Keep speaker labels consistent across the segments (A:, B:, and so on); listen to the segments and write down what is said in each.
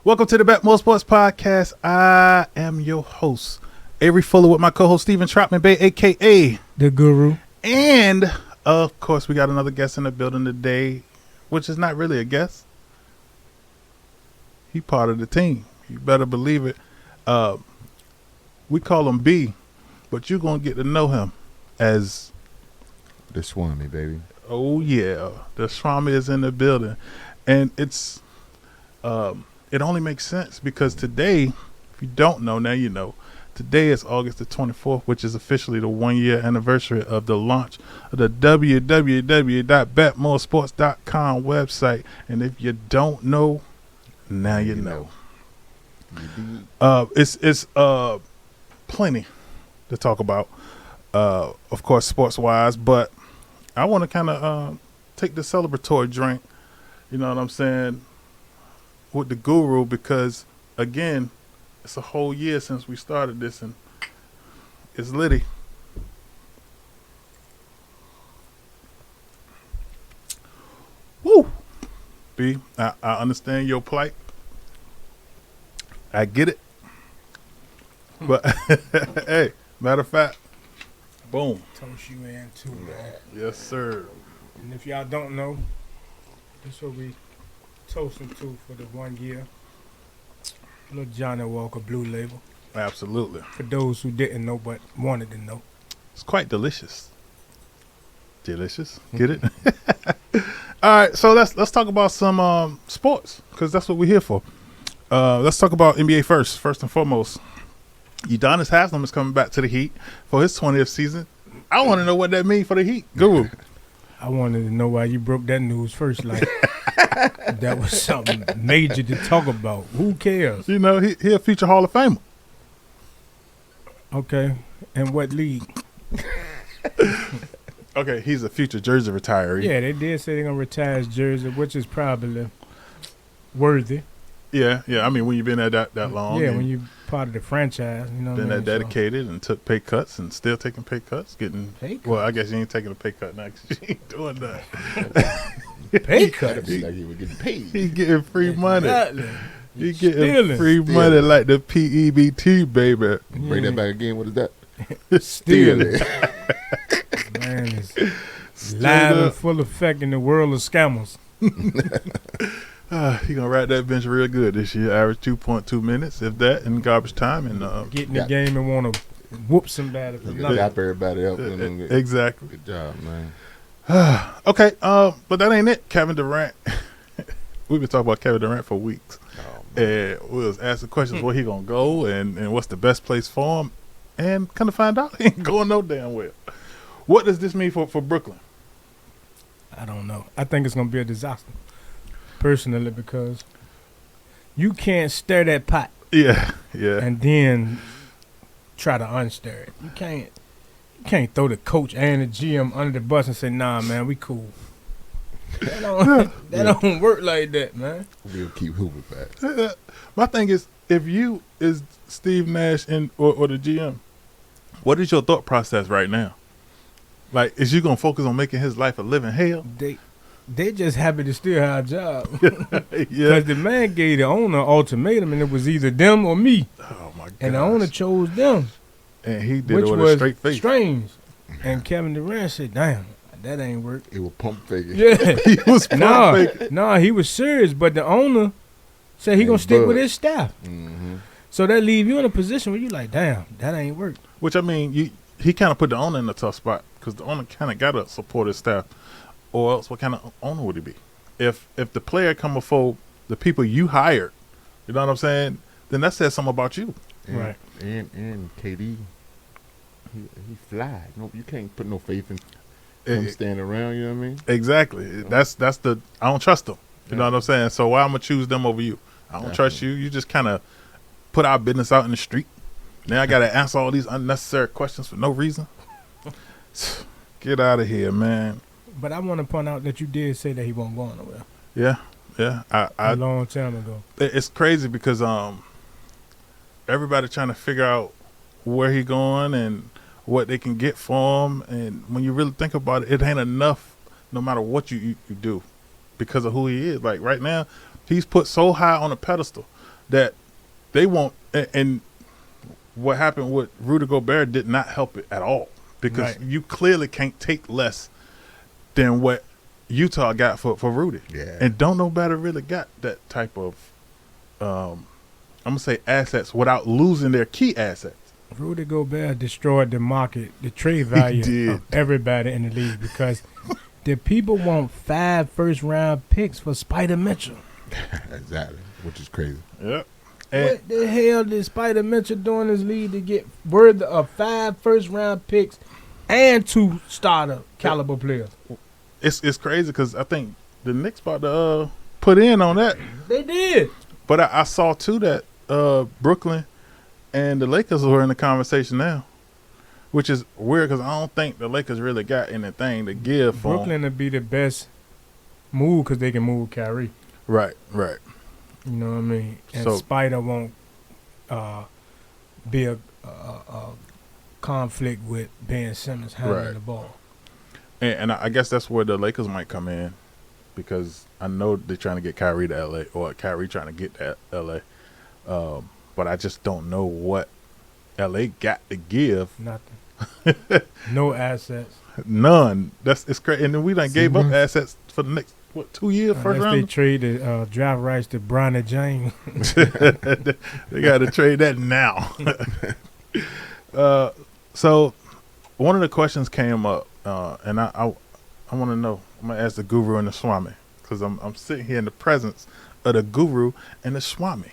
A: Welcome to the BetMoorSports podcast. I am your host, Avery Fuller, with my co-host Stephen Trotman Bay, a.k.a.
B: The Guru.
A: And, of course, we got another guest in the building today, which is not really a guest. He part of the team. You better believe it. We call him B, but you're going to get to know him as...
C: The Swami, baby.
A: Oh, yeah. The Swami is in the building. And it's... it only makes sense because today, if you don't know, now you know, today is August the 24th, which is officially the 1-year anniversary of the launch of the www.betmoorsports.com website. And if you don't know, now you know. It's plenty to talk about, of course, sports-wise, but I want to kind of take the celebratory drink, you know what I'm saying, with the Guru, because again, it's a whole year since we started this and it's litty. Woo! B, I understand your plight. I get it. But hey, matter of fact, boom.
B: Toast you in too, man.
A: Yes, sir.
B: And if y'all don't know, this is what we toasting to for the 1 year. Little Johnny Walker Blue Label.
A: Absolutely.
B: For those who didn't know but wanted to know.
A: It's quite delicious. Delicious. Get it? All right, so let's talk about some sports, because that's what we're here for. Let's talk about NBA first and foremost. Udonis Haslem is coming back to the Heat for his 20th season. I want to know what that means for the Heat. Guru.
B: I wanted to know why you broke that news first. Like, that was something major to talk about. Who cares?
A: You know, he'll feature Hall of Famer.
B: Okay. And what league?
A: Okay, he's a future jersey retiree.
B: Yeah, they did say they're going to retire his jersey, which is probably worthy.
A: Yeah. I mean, when you've been there that long.
B: Yeah, when you're part of the franchise, you know.
A: Been
B: what I mean?
A: that dedicated and took pay cuts and still taking pay cuts, getting.
B: Pay cuts?
A: Well, I guess you ain't taking a pay cut now because you ain't doing that.
B: Pay cuts?
C: Like he was getting paid.
A: He getting free money.
B: Exactly.
A: He getting
B: Stealing.
A: free money like the PEBT, baby.
C: Bring that back again. What is that?
B: Stealing. Man, it's live and full effect in the world of scammers.
A: He gonna ride that bench real good this year. Average 2.2 minutes, if that, in garbage time, and
B: Get in the game and want to whoop somebody for nothing.
C: Dap everybody up.
A: Exactly.
C: Good job, man.
A: Okay, but that ain't it. Kevin Durant. We've been talking about Kevin Durant for weeks, and we was asking questions where he gonna go and what's the best place for him, and kind of find out he ain't going no damn well. What does this mean for Brooklyn?
B: I don't know. I think it's going to be a disaster, personally, because you can't stir that pot
A: Yeah.
B: and then try to unstir it. You can't throw the coach and the GM under the bus and say, nah, man, we cool. That don't work like that, man.
C: We'll keep hooping back.
A: My thing is, if you is Steve Nash or the GM, what is your thought process right now? Like, is you gonna focus on making his life a living hell?
B: They just happy to still have a job.
A: Yeah.
B: Because the man gave the owner an ultimatum, and it was either them or me.
A: Oh my god.
B: And the owner chose them.
A: And he did
B: which
A: it with
B: was
A: a straight face.
B: strange. And Kevin Durant said, damn, that ain't work.
C: It was pump faking.
B: Yeah.
A: He was perfect.
B: No, he was serious, but the owner said he gonna stick with his staff.
C: Mm-hmm.
B: So that leave you in a position where you like, damn, that ain't work.
A: Which, I mean, he kind of put the owner in a tough spot because the owner kind of got to support his staff, or else what kind of owner would he be? If the player come before the people you hired, you know what I'm saying, then that says something about you.
B: Right.
C: And KD, he fly. No, you can't put no faith in him standing around. You know what I mean?
A: Exactly. That's the I don't trust them. You know what I'm saying? So why I'm gonna choose them over you? I don't trust you. You just kind of put our business out in the street. Now I gotta answer all these unnecessary questions for no reason. Get out of here, man.
B: But I want to point out that you did say that he won't go nowhere.
A: Yeah.
B: A long time ago.
A: It's crazy because everybody trying to figure out where he going and what they can get for him, and when you really think about it, it ain't enough no matter what you do because of who he is. Like right now, he's put so high on a pedestal that they won't. And what happened with Rudy Gobert did not help it at all, because you clearly can't take less than what Utah got for Rudy.
C: Yeah.
A: And don't nobody really got that type of, I'm going to say assets without losing their key assets.
B: Rudy Gobert destroyed the market, the trade value of everybody in the league, because the people want 5 first-round picks for Spider Mitchell.
C: Exactly, which is crazy.
A: Yep.
B: What the hell did Spider Mitchell do in this league to get worth of 5 first-round picks and 2 starter caliber players?
A: It's crazy because I think the Knicks about to put in on that.
B: They did.
A: But I saw, too, that Brooklyn and the Lakers were in the conversation now, which is weird because I don't think the Lakers really got anything to give for
B: Brooklyn would be the best move because they can move Kyrie.
A: Right.
B: You know what I mean? And
A: So-
B: Spider won't be a conflict with Ben Simmons handling
A: Right.
B: the ball.
A: And I guess that's where the Lakers might come in, because I know they're trying to get Kyrie to L.A. or Kyrie trying to get to L.A. But I just don't know what L.A. got to give.
B: Nothing. No assets.
A: None. It's crazy. And then we done gave up assets for the next, 2 years, first
B: Unless they
A: round?
B: trade the draft rights to Bronny James.
A: They got to trade that now. So one of the questions came up, and I want to know. I'm going to ask the Guru and the Swami, because I'm sitting here in the presence of the Guru and the Swami.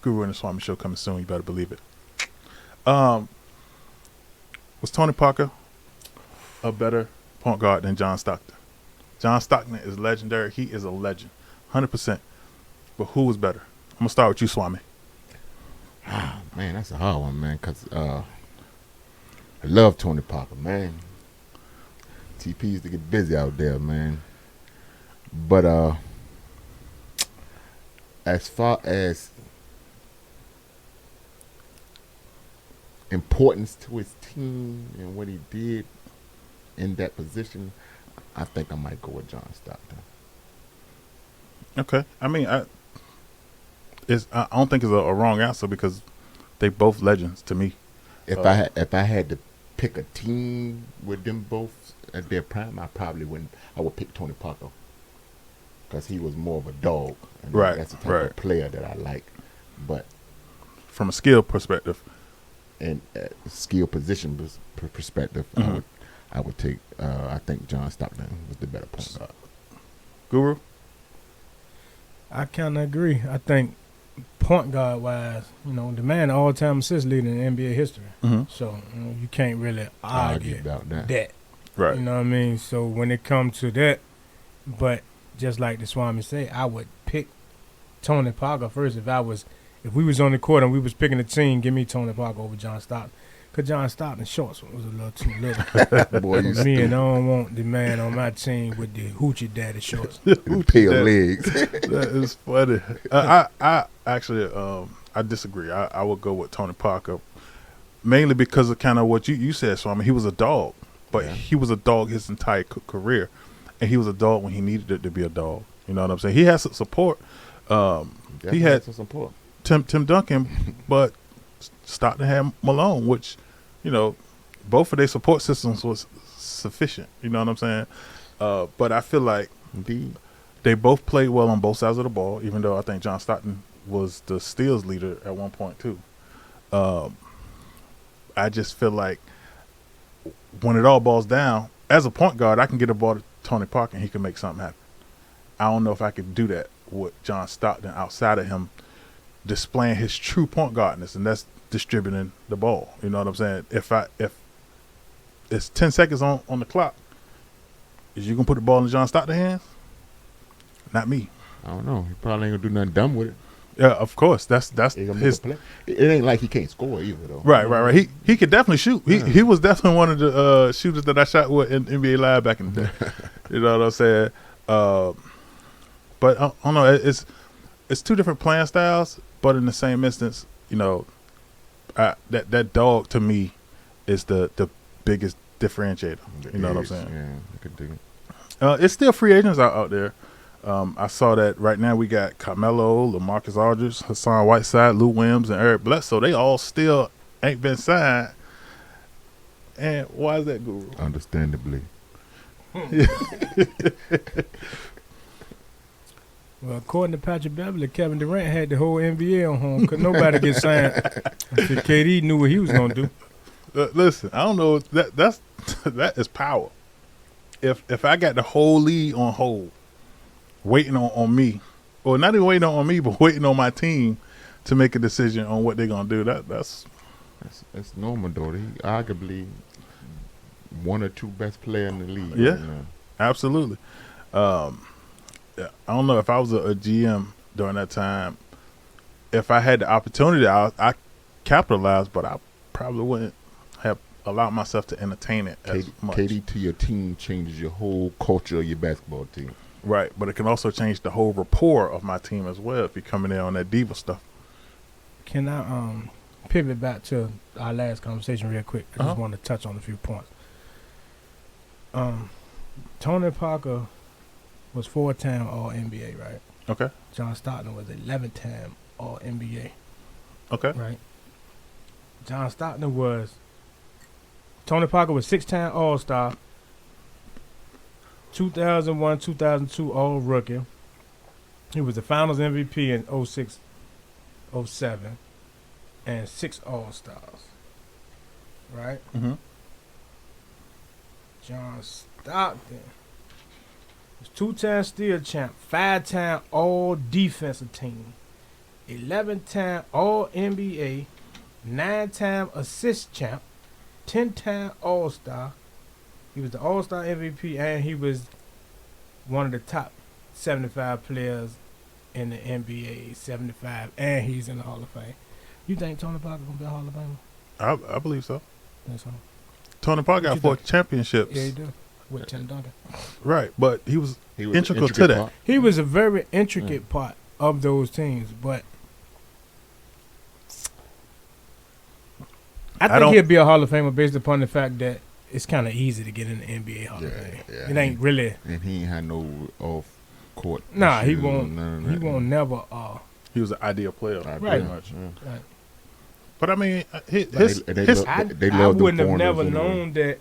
A: Guru and the Swami show coming soon. You better believe it. Was Tony Parker a better point guard than John Stockton? John Stockton is legendary. He is a legend, 100%. But who was better? I'm going to start with you, Swami.
C: Man, that's a hard one, man, because I love Tony Parker, man. TP used to get busy out there, man. But as far as importance to his team and what he did in that position, I think I might go with John Stockton.
A: Okay. I mean, I don't think it's a wrong answer, because they both legends to me.
C: If I had to pick a team with them both at their prime, I would pick Tony Parker, because he was more of a dog. And
A: Right,
C: that's the type
A: right.
C: of player that I like. But
A: From a skill perspective.
C: in skill position perspective,
A: Mhm.
C: I would take. I think John Stockton was the better point guard.
A: Guru?
B: I kind of agree. I think point guard wise, the man all-time assist leader in NBA history.
A: Mm-hmm.
B: So you can't really argue
C: about that.
A: Right.
B: You know what I mean? So when it comes to that, but just like the Swami say, I would pick Tony Parker first if we was on the court and we was picking a team. Give me Tony Parker over John Stockton, because John Stockton's shorts was a little too little.
C: Boy, you
B: For me, and I don't want the man on my team with the hoochie daddy shorts.
C: pale legs.
A: That is funny. I actually, I disagree. I would go with Tony Parker, mainly because of kind of what you said, Swami. He was a dog, but he was a dog his entire career, and he was a dog when he needed it to be a dog. You know what I'm saying? He had some support. He had
C: some support.
A: Tim Duncan, but Stockton had Malone, which, both of their support systems was sufficient. You know what I'm saying? But I feel like
C: Indeed.
A: they both played well on both sides of the ball, even though I think John Stockton was the steals leader at one point too. I just feel like when it all boils down, as a point guard, I can get a ball to Tony Parker and he can make something happen. I don't know if I could do that with John Stockton outside of him displaying his true point guardness, and that's distributing the ball. You know what I'm saying? If it's 10 seconds on the clock, is you gonna put the ball in John Stockton's hands? Not me.
C: I don't know. He probably ain't gonna do nothing dumb with it.
A: Yeah, of course. That's
C: He gonna make
A: his
C: a play. It ain't like he can't score either, though.
A: right. He could definitely shoot. He was definitely one of the shooters that I shot with in NBA Live back in the day. You know what I'm saying? But I don't know. It's two different playing styles, but in the same instance, that dog to me is the biggest differentiator. You know what I'm saying?
C: Yeah, I could dig it.
A: It's still free agents out there. I saw that right now we got Carmelo, LaMarcus Aldridge, Hassan Whiteside, Lou Williams, and Eric Bledsoe. They all still ain't been signed. And why is that, Guru?
C: Understandably.
B: Well, according to Patrick Beverly, Kevin Durant had the whole NBA on home because nobody get signed until KD knew what he was gonna do.
A: Listen, I don't know. That is power. If I got the whole league on hold, waiting on me, or not even waiting on me, but waiting on my team to make a decision on what they're gonna do, that's
C: normal though. He arguably one or two best player in the league.
A: Yeah.
C: Right now.
A: Absolutely. I don't know if I was a GM during that time. If I had the opportunity, I capitalized, but I probably wouldn't have allowed myself to entertain it as much.
C: KD to your team changes your whole culture of your basketball team.
A: Right, but it can also change the whole rapport of my team as well if you're coming in on that diva stuff.
B: Can I pivot back to our last conversation real quick? I just want to touch on a few points. Tony Parker was 4-time All-NBA, right?
A: Okay.
B: John Stockton was 11-time All-NBA.
A: Okay.
B: Right. Tony Parker was 6-time All-Star, 2001, 2002 All-Rookie. He was the Finals MVP in 06, 07, and 6 All-Stars. Right?
A: Mm-hmm.
B: John Stockton was 2-time steal champ, 5-time All-Defensive Team, 11-time All-NBA, 9-time assist champ, 10-time All-Star. He was the All-Star MVP, and he was one of the top 75 players in the NBA, 75, and he's in the Hall of Fame. You think Tony Parker going to be a Hall of Famer?
A: I believe so.
B: Think so?
A: Tony Parker got 4 championships.
B: Yeah, he do. With Tim Duncan.
A: Right, but he was
C: He was
A: integral to that.
C: part.
B: He was a very intricate part of those teams, but I think he'll be a Hall of Famer based upon the fact that it's kind of easy to get in the NBA Hall of Fame.
C: Yeah.
B: It ain't really.
C: And he ain't had no off court.
B: Nah, he
C: issues,
B: won't.
C: none of
B: He
C: that.
B: won't never.
A: He was an ideal player,
C: Right.
A: pretty much.
C: Yeah.
B: Right.
A: But I mean,
C: They
B: I
C: love them
B: wouldn't have
C: foreigners
B: never
C: anyway.
B: known that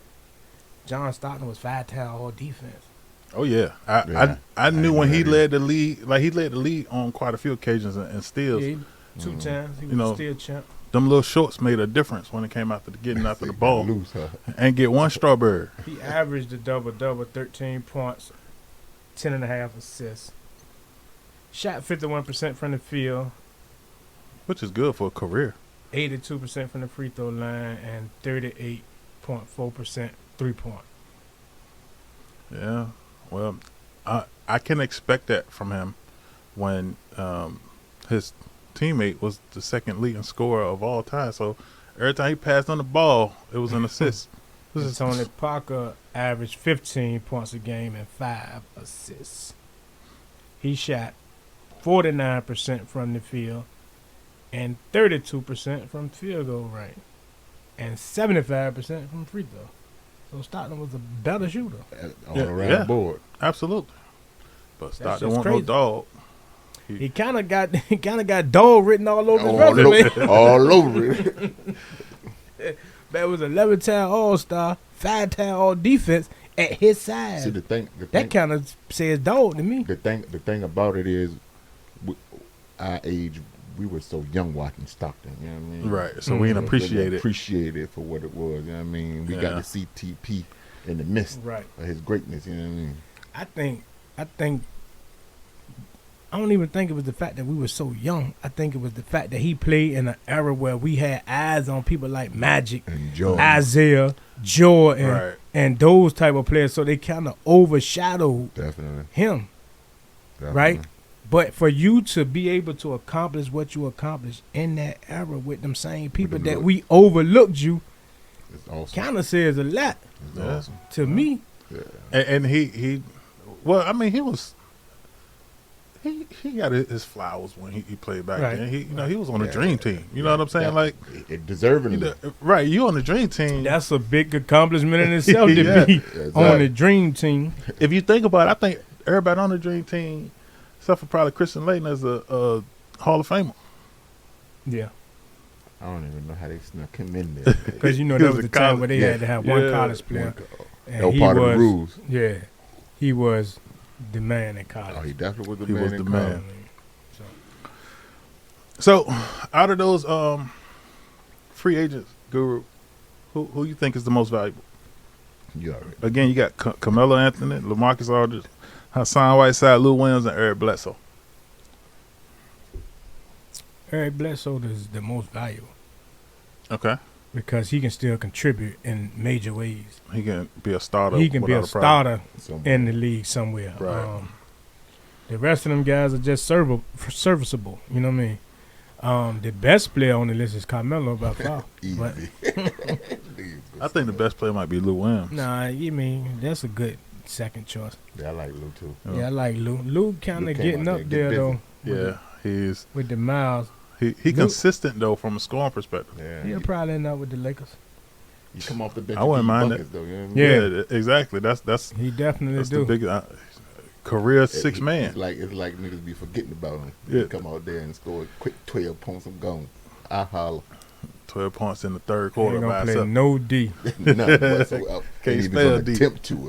B: John Stockton was 5-time All Defense.
A: oh yeah, I knew when he led the league. Like he led the league on quite a few occasions and steals.
B: Yeah, 2 times. He was
A: You know,
B: a steal champ.
A: Them little shorts made a difference when it came after getting after the ball
C: Loose, huh?
A: and get one strawberry.
B: He averaged a double-double, 13 points, 10.5 assists. Shot 51% from the field,
A: Which is good for a career.
B: 82% from the free throw line, and 38.4% three-point.
A: Yeah. Well, I can expect that from him when his teammate was the second leading scorer of all time. So every time he passed on the ball, it was an assist.
B: And Tony Parker averaged 15 points a game and 5 assists. He shot 49% from the field and 32% from field goal range and 75% from free throw. So Stockton was a better shooter.
C: All around the board.
A: Absolutely. But Stockton
B: just
A: wasn't no
B: crazy.
A: dog.
B: He kind of got dog written all over his resume.
C: All over it.
B: That was 11-time All-Star, 5-time All-Defense at his size.
C: See, the thing,
B: That kind of says dog to me.
C: the thing about it is, our age, we were so young watching Stockton. You know what I mean?
A: Right. So we didn't appreciate it.
C: Appreciate it for what it was. You know what I mean? We got to see TP in the midst
B: Right.
C: of his greatness. You know what I mean?
B: I don't even think it was the fact that we were so young. I think it was the fact that he played in an era where we had eyes on people like Magic,
C: And Jordan.
B: Isaiah, Jordan,
A: Right.
B: and those type of players. So they kind of overshadowed
C: Definitely.
B: him, right? But for you to be able to accomplish what you accomplished in that era with them same people
C: them
B: that
C: look.
B: we overlooked you,
C: It's awesome.
B: kind of says a lot
C: It's awesome.
B: to me.
C: Yeah.
A: And he well, I mean, he was he got his flowers when he played back
B: Right.
A: then. He was on the dream team. You know what I'm saying? Like,
C: It deservingly.
A: right, you on the dream team.
B: That's a big accomplishment in itself to
A: Yeah.
B: be
C: Exactly.
B: on the dream team.
A: If you think about it, I think everybody on the Dream Team, except for probably Christian Layton, as a Hall of Famer.
B: Yeah.
C: I don't even know how they snuck him in there.
B: Because, you know,
A: He
B: that
A: was
B: was
A: a
B: the time
A: college-
B: where they had to have one college player. And
C: That was
B: he
C: part of the rules.
B: Yeah. He was the man in college.
C: Oh, he definitely was the
A: He
C: man.
A: was
C: in
A: the
C: college.
A: man. So, out of those free agents, Guru, who you think is the most valuable?
C: You already.
A: Again, you got Carmelo Anthony, LaMarcus Aldridge, Hassan Whiteside, Lou Williams, and Eric Bledsoe.
B: Eric Bledsoe is the most valuable
A: Okay.
B: because he can still contribute in major ways.
A: He can be a starter.
B: He can be a
A: without problem.
B: starter in the league somewhere.
A: Right.
B: The rest of them guys are just serviceable. You know what I mean? The best player on the list is Carmelo by far. But
C: Easy.
A: I think the best player might be Lou Williams.
B: nah, you mean that's a good second choice.
C: Yeah, I like Lou too.
B: Yeah, I like Lou. Lou kind
C: Lou
B: of
C: came
B: getting
C: out
B: up
C: there,
B: there
C: get
B: though.
A: Yeah, he's
B: With the miles,
A: he
B: Lou-
A: consistent though from a scoring perspective.
C: Yeah,
B: he'll probably end up with the Lakers.
C: you come off the bench.
A: I wouldn't
C: and
A: mind
C: buckets, though. You know what I mean?
B: Yeah.
A: Exactly. That's
B: He definitely
A: that's
B: do.
A: the biggest career six man.
C: It's like niggas be forgetting about him.
A: Yeah.
C: You come out there and score a quick 12 points. I'm gone. I holler.
A: 12 points in the third
B: He
A: quarter
B: ain't
A: by
B: gonna play
A: himself.
B: no D.
C: None whatsoever.
A: Can't
C: Ain't even
A: spell
C: gonna
A: D.
C: attempt to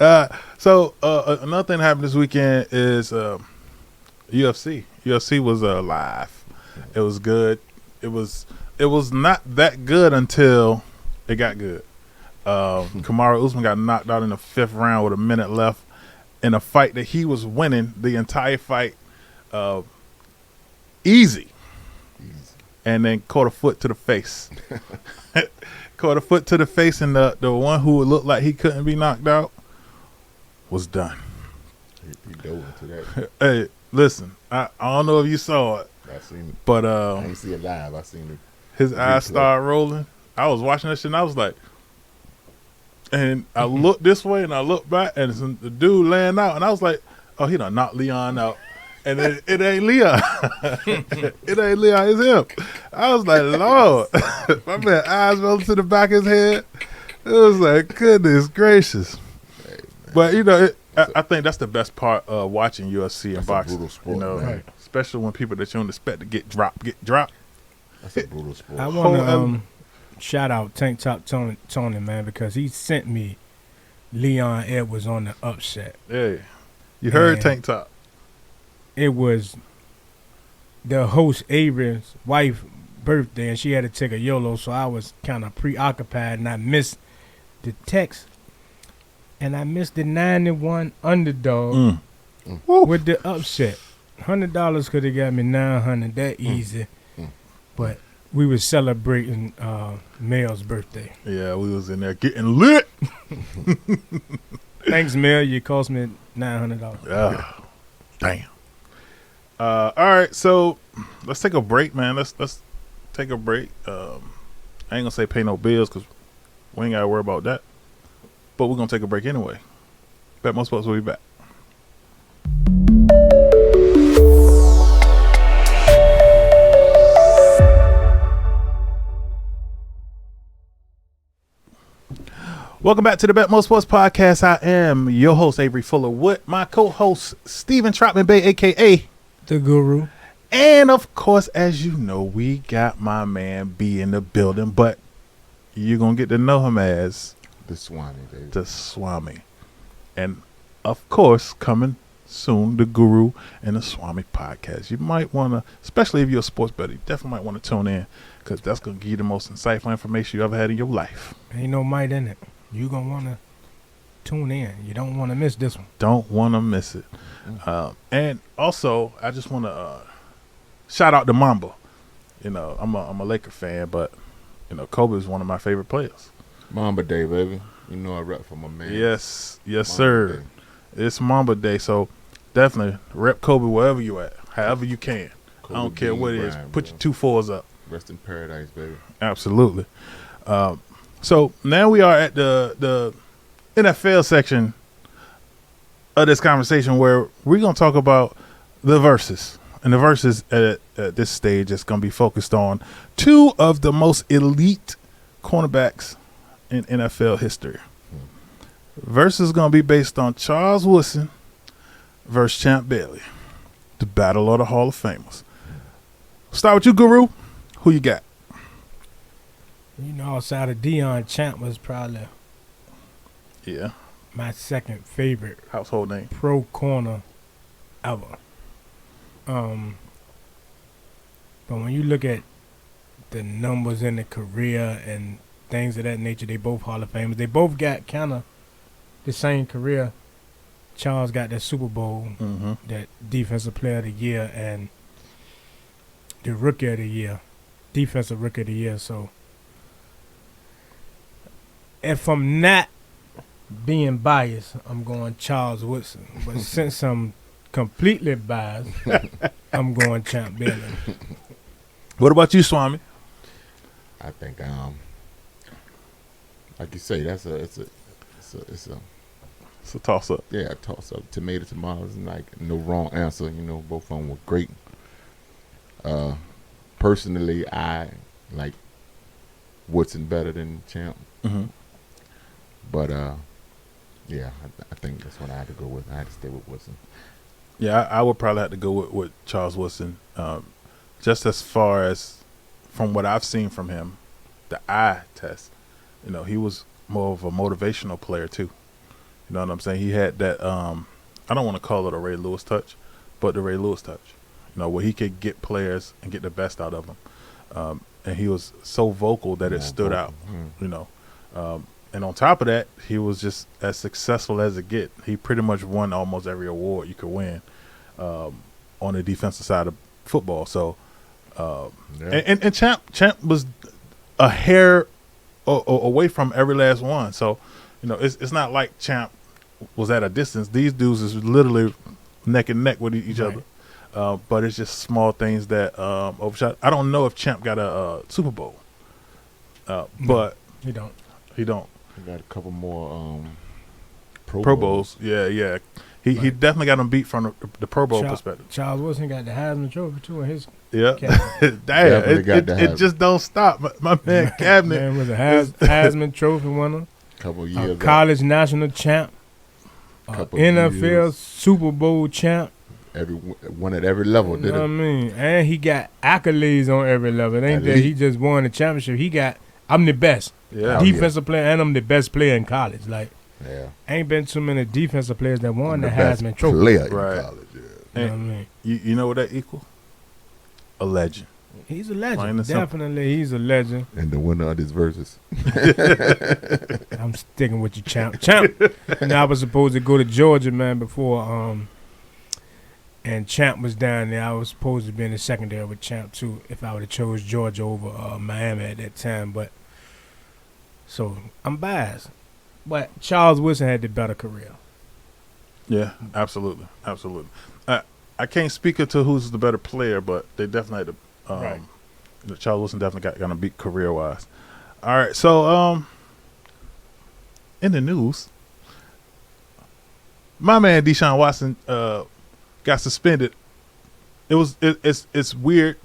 C: it.
A: So another thing that happened this weekend is UFC. UFC was live. It was good. It was not that good until it got good. Kamaru Usman got knocked out in the 5th round with a minute left in a fight that he was winning the entire fight easy. And then caught a foot to the face. Caught a foot to the face, and the one who looked like he couldn't be knocked out was done.
C: He dove into that.
A: Hey, listen, I don't know if you saw it,
C: I seen it.
A: but
C: I ain't see it live. I seen it.
A: his eyes
C: replay.
A: started rolling. I was watching that shit, and I was like, and I looked this way, and I looked back, and it's the dude laying out, and I was like, oh, he done knocked Leon out. And then it ain't Leon. It ain't Leon, it's him. I was like, Lord. My man eyes rolled to the back of his head. It was like, goodness gracious. But, you know, I think that's the best part of watching UFC and
C: That's a
A: boxing.
C: brutal sport,
A: you know,
C: man.
A: especially when people that you don't expect to get dropped.
C: That's a brutal sport.
B: I want
A: Whole
B: to shout out Tank Top Tony, man, because he sent me Leon Edwards on the upset.
A: Yeah. You heard
B: Man.
A: Tank Top.
B: It was the host Avery's wife birthday, and she had to take a YOLO, so I was kind of preoccupied, and I missed the text, and I missed the 9-1 underdog with the upset. $100 could have got me $900 that easy, but we was celebrating Mel's birthday.
A: Yeah, we was in there getting lit.
B: Thanks, Mel. You cost me $900.
A: Damn. All right, so let's take a break, man. Let's take a break. I ain't gonna say pay no bills because we ain't gotta worry about that. But we're gonna take a break anyway. BetMoorSports will be back. Welcome back to the BetMoorSports podcast. I am your host, Avery Fuller, with my co-host, Steven Trotman Bay, a.k.a.
B: The Guru.
A: And, of course, as you know, we got my man B in the building, but you're going to get to know him as
C: The Swami, baby.
A: The Swami. And, of course, coming soon, the Guru and the Swami podcast. You might want to, especially if you're a sports bettor, you definitely might want to tune in because that's going to give you the most insightful information you ever had in your life.
B: Ain't no might in it. You going to want to tune in. You don't want to miss this one.
A: Don't want to miss it. And also, I just want to shout out to Mamba. You know, I'm a Laker fan, but, you know, Kobe is one of my favorite players.
C: Mamba Day, baby. You know I rap for my man.
A: Yes,
C: Mamba
A: sir.
C: Day.
A: It's Mamba Day, so definitely rep Kobe wherever you at, however you can.
C: Kobe
A: I don't care
C: Bean
A: what it is.
C: Bryant,
A: Put
C: bro.
A: your 2 4s up.
C: Rest in paradise, baby.
A: Absolutely. So now we are at the NFL section of this conversation where we're going to talk about the verses. And the verses at this stage is going to be focused on 2 of the most elite cornerbacks in NFL history. versus going to be based on Charles Woodson versus Champ Bailey. The Battle of the Hall of Famers. Start with you, Guru. Who you got?
B: You know, outside of Deion, Champ was probably
A: Yeah.
B: my second favorite
A: Household name.
B: pro corner ever. But when you look at the numbers in the career and things of that nature, they both Hall of Famers. They both got kind of the same career. Charles got that Super Bowl,
A: Mm-hmm.
B: that Defensive Player of the Year, and the Rookie of the Year, Defensive Rookie of the Year. So if I'm not being biased, I'm going Charles Woodson. But since I'm completely biased, I'm going Champ Bailey.
A: What about you, Swami?
C: I think like you say, it's a
A: It's a toss-up.
C: yeah, toss up. Tomato, tomatoes, and like no wrong answer. You know, both of them were great. Personally, I like Woodson better than Champ,
A: Mm-hmm.
C: but yeah, I think that's what I had to go with. I had to stay with Woodson.
A: Yeah, I would probably have to go with Charles Woodson. Just as far as from what I've seen from him, the eye test, you know, he was more of a motivational player too. You know what I'm saying? He had that, I don't want to call it a Ray Lewis touch, but the Ray Lewis touch, you know, where he could get players and get the best out of them. And he was so vocal that it stood out, you know. And on top of that, he was just as successful as it get. He pretty much won almost every award you could win on the defensive side of football. So, and Champ was a hair away from every last one. So, you know, it's not like Champ was at a distance. These dudes is literally neck and neck with each
B: Right.
A: other. But it's just small things that overshot. I don't know if Champ got a Super Bowl, but
B: You don't.
A: he don't.
C: I got a couple more
A: Pro Bowls, yeah. He
B: Right.
A: definitely got him beat from the Pro Bowl
B: Charles-
A: perspective.
B: Charles Woodson got the Heisman Trophy too in his
A: Yeah,
B: cabinet.
A: damn,
C: got the
A: it just don't stop. My man, Cabinet.
B: Man was a Heisman Trophy winner,
C: couple
B: a
C: years.
B: college national champ, a
C: Couple
B: NFL
C: years.
B: Super Bowl champ.
C: One at every level.
B: You
C: Did
B: know what I
C: it?
B: mean? And he got accolades on every level. It ain't that he
C: Elite.
B: just won the championship. He got, I'm the best
A: Yeah,
C: Oh, yeah.
B: defensive player, and I'm the best player in college. Like,
C: Yeah.
B: ain't been too many defensive players that won the
C: best
B: Heisman Trophy.
C: player in
A: Right.
C: college. Yeah.
B: You know what I mean?
A: you know what that equal? A legend.
B: He's a
A: Plain
B: legend.
A: and simple.
B: Definitely, he's a legend.
C: And the winner of this versus.
B: I'm sticking with you, champ. Champ. And I was supposed to go to Georgia, man, before and Champ was down there. I was supposed to be in the secondary with Champ too if I would have chose Georgia over Miami at that time. But so I'm biased. But Charles Woodson had the better career.
A: Yeah, absolutely. I can't speak to who's the better player, but they definitely had the
B: Right.
A: Charles Wilson definitely got gonna beat career wise. All right, so in the news, my man Deshaun Watson got suspended. It's weird,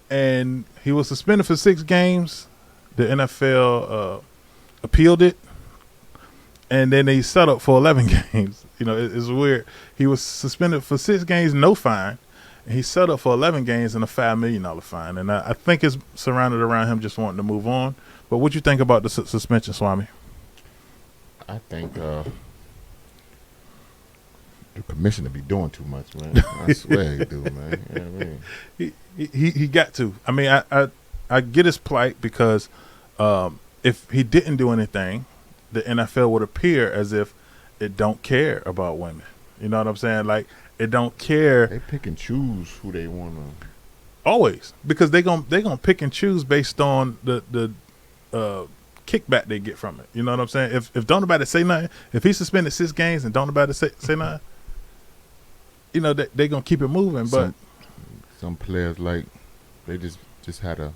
A: and he was suspended for 6 games. The NFL appealed it, and then they set up for 11 games. You know, it's weird. He was suspended for 6 games, no fine. And he set up for 11 games and a $5 million fine. And I think it's surrounded around him just wanting to move on. But what you think about the suspension, Swami?
C: I think the commissioner be doing too much, man. I swear he do, man. You know what I mean?
A: He got to. I mean, I get his plight because if he didn't do anything, the NFL would appear as if it don't care about women. You know what I'm saying? Like, it don't care.
C: They pick and choose who they want to.
A: Always, because they gonna pick and choose based on the kickback they get from it. You know what I'm saying? If don't nobody say nothing, if he suspended 6 games and don't nobody say nothing, you know they gonna keep it moving. But
C: Some players, like, they just had a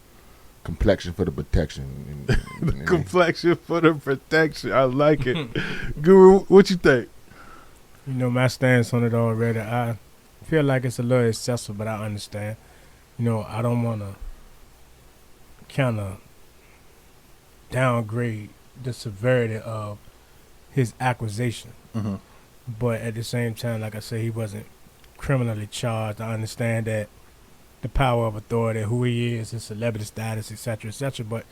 C: complexion for the protection. And
A: complexion for the protection, I like it. Guru, what you think?
B: You know my stance on it already. I feel like it's a little excessive, but I understand. You know, I don't want to kind of downgrade the severity of his acquisition.
A: Mm-hmm.
B: But at the same time, like I said, he wasn't criminally charged. I understand that the power of authority, who he is, his celebrity status, etc., etc. But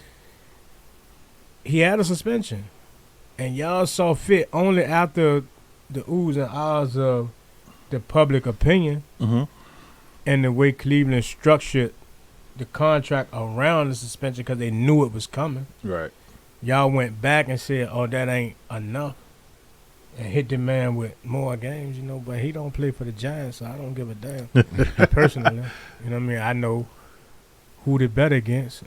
B: he had a suspension, and y'all saw fit only after the oohs and ahs of the public opinion
A: Mm-hmm.
B: and the way Cleveland structured the contract around the suspension because they knew it was coming.
A: Right.
B: Y'all went back and said, "Oh, that ain't enough," and hit the man with more games, you know. But he don't play for the Giants, so I don't give a damn. Personally, you know what I mean. I know who to bet against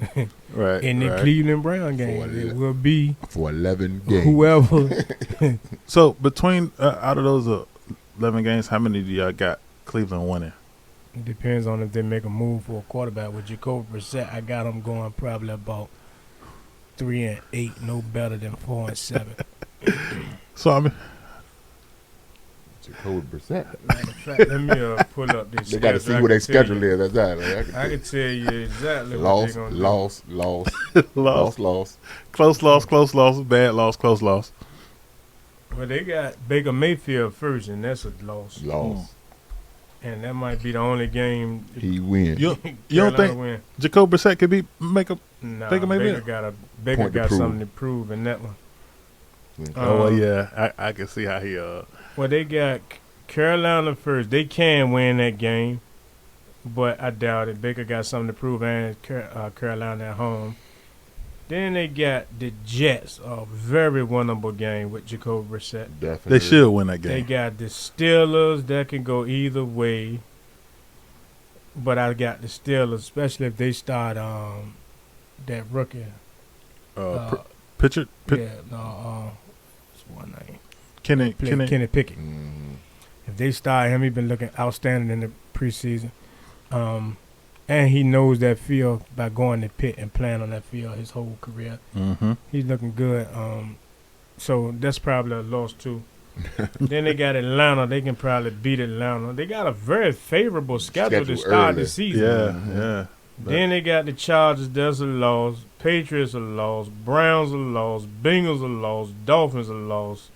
A: Right.
B: in the
A: right.
B: Cleveland Brown game. It will be
C: For 11 games.
B: whoever.
A: So between out of those 11 games, how many do y'all got Cleveland winning?
B: It depends on if they make a move for a quarterback. With Jacoby Brissett, I got them going probably about 3-8, no better than 4-7.
A: So I mean,
C: Jacoby Brissett.
B: Matter of fact, let me pull up this.
C: They got to see what their schedule is. That's that.
B: I can tell you exactly what
C: Lost,
B: they're going to
C: lost,
A: lost, close loss, bad loss, close loss.
B: do. Well, they got Baker Mayfield first, and that's a loss.
C: lost.
B: And that might be the only game
C: He wins.
A: You don't
B: Carolina
A: think
B: win.
A: Jacoby Brissett could make a?
B: Nah,
A: Baker Mayfield?
B: Baker
C: Point to
B: got
C: prove.
B: something to prove in that one.
A: Oh well, yeah, I can see how he
B: Well, they got Carolina first. They can win that game, but I doubt it. Baker got something to prove, and Carolina at home. Then they got the Jets, a very winnable game with Jacoby Brissett.
C: Definitely.
A: They should win that
B: They
A: game.
B: got the Steelers that can go either way, but I got the Steelers, especially if they start that rookie.
A: Pitcher,
B: Yeah, no, what's one name?
A: Kenny.
B: Kenny Pickett.
C: Mhm.
B: If they start him, he's been looking outstanding in the preseason. And he knows that field by going to Pitt and playing on that field his whole career.
A: Mm-hmm.
B: He's looking good. So that's probably a loss too. Then they got Atlanta. They can probably beat Atlanta. They got a very favorable schedule to
C: Schedule
B: start
C: early.
B: the season.
A: Yeah, yeah.
B: Then they got the Chargers. That's a loss. Patriots a loss. Browns a loss. Bengals a loss. Dolphins a loss.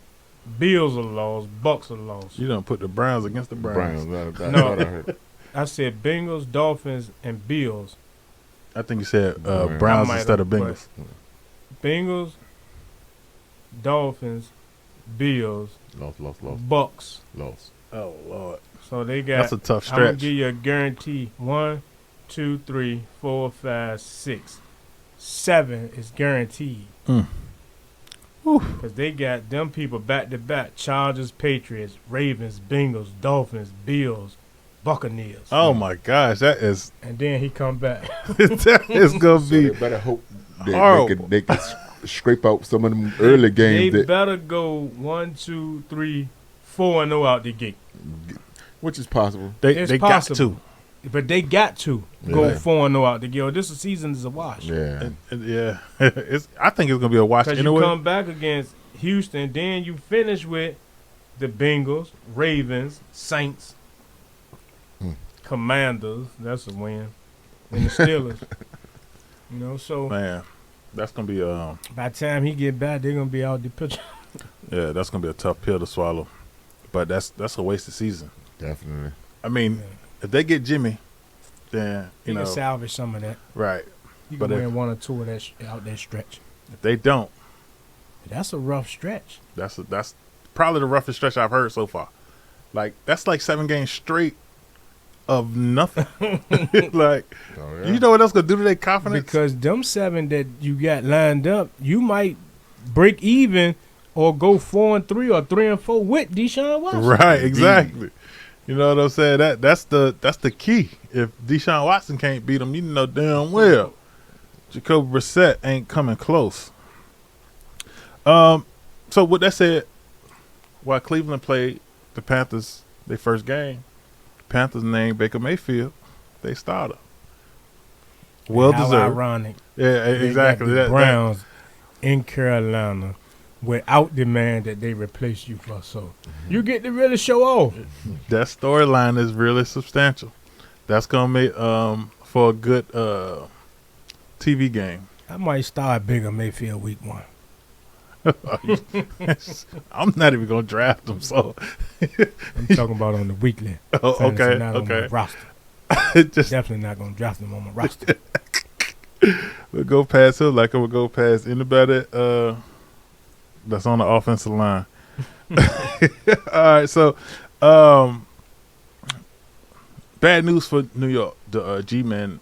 B: Bills a loss. Bucks a loss.
A: You don't put the Browns against the Browns.
C: That's
B: No.
C: what I heard.
B: I said Bengals, Dolphins, and Bills.
A: I think you said
C: Browns.
A: Browns
B: I might
A: instead of
B: have,
A: Bengals.
B: Bengals, Dolphins, Bills,
C: Lost.
B: Bucks.
A: Oh Lord,
B: So they got.
A: that's a tough
B: I'm gonna
A: stretch.
B: give you a guarantee. 1, 2, 3, 4, 5, 6, 7 is guaranteed.
A: Mm. Whew.
B: Because they got them people back to back: Chargers, Patriots, Ravens, Bengals, Dolphins, Bills, Buccaneers.
A: Oh my gosh, that is
B: And then he come back.
A: that is gonna
C: So
A: be
C: they better hope
A: horrible.
C: they can scrape out some of them early games.
B: They
C: That,
B: better go 1, 2, 3, 4-0 out the gate.
C: which is possible.
A: they
B: It's
A: they
B: possible.
A: got
B: But they got to go
C: Yeah.
B: 4-0 out the gate. This season is a wash.
C: Yeah.
A: to. Yeah, it's. I think it's gonna be a watch
B: Because
A: anyway.
B: you come back against Houston, then you finish with the Bengals, Ravens, Saints, Commanders. That's a win. And the Steelers. So
A: Man, that's gonna be
B: by the time he get back, they're going to be out the picture.
A: yeah, that's gonna be a tough pill to swallow. But that's a wasted season.
C: Definitely.
A: I mean,
B: Yeah.
A: if they get Jimmy, then
B: He can salvage some of that.
A: right.
B: He
A: But
B: can
A: if-
B: win 1 or 2 of that out that stretch.
A: If they don't,
B: That's a rough stretch.
A: that's probably the roughest stretch I've heard so far. Like that's like 7 games straight of nothing. Like
C: So, yeah.
A: you know what that's gonna do to their confidence?
B: Because them 7 that you got lined up, you might break even or go 4-3 or 3-4 with Deshaun Watson.
A: Right, exactly. You know what I'm saying? That's the key. If Deshaun Watson can't beat him, you know damn well Jacoby Brissett ain't coming close. So with that said, while Cleveland played the Panthers their first game, the Panthers named Baker Mayfield they starter. Well
B: How
A: deserved.
B: ironic.
A: Yeah,
B: They
A: exactly.
B: got the
A: That-
B: Browns in Carolina without the man that they replaced you for. So you get to really show off.
A: that storyline is really substantial. That's gonna make for a good TV game.
B: I might start Baker Mayfield week 1.
A: I'm not even gonna draft him. So
B: I'm talking about on the weekly.
A: oh,
B: Fantasy,
A: okay,
B: not on my
A: okay.
B: roster.
A: Just
B: Definitely not gonna draft him on my roster.
A: we'll go past him like I would go past anybody that's on the offensive line. All right, so bad news for New York. The G-Man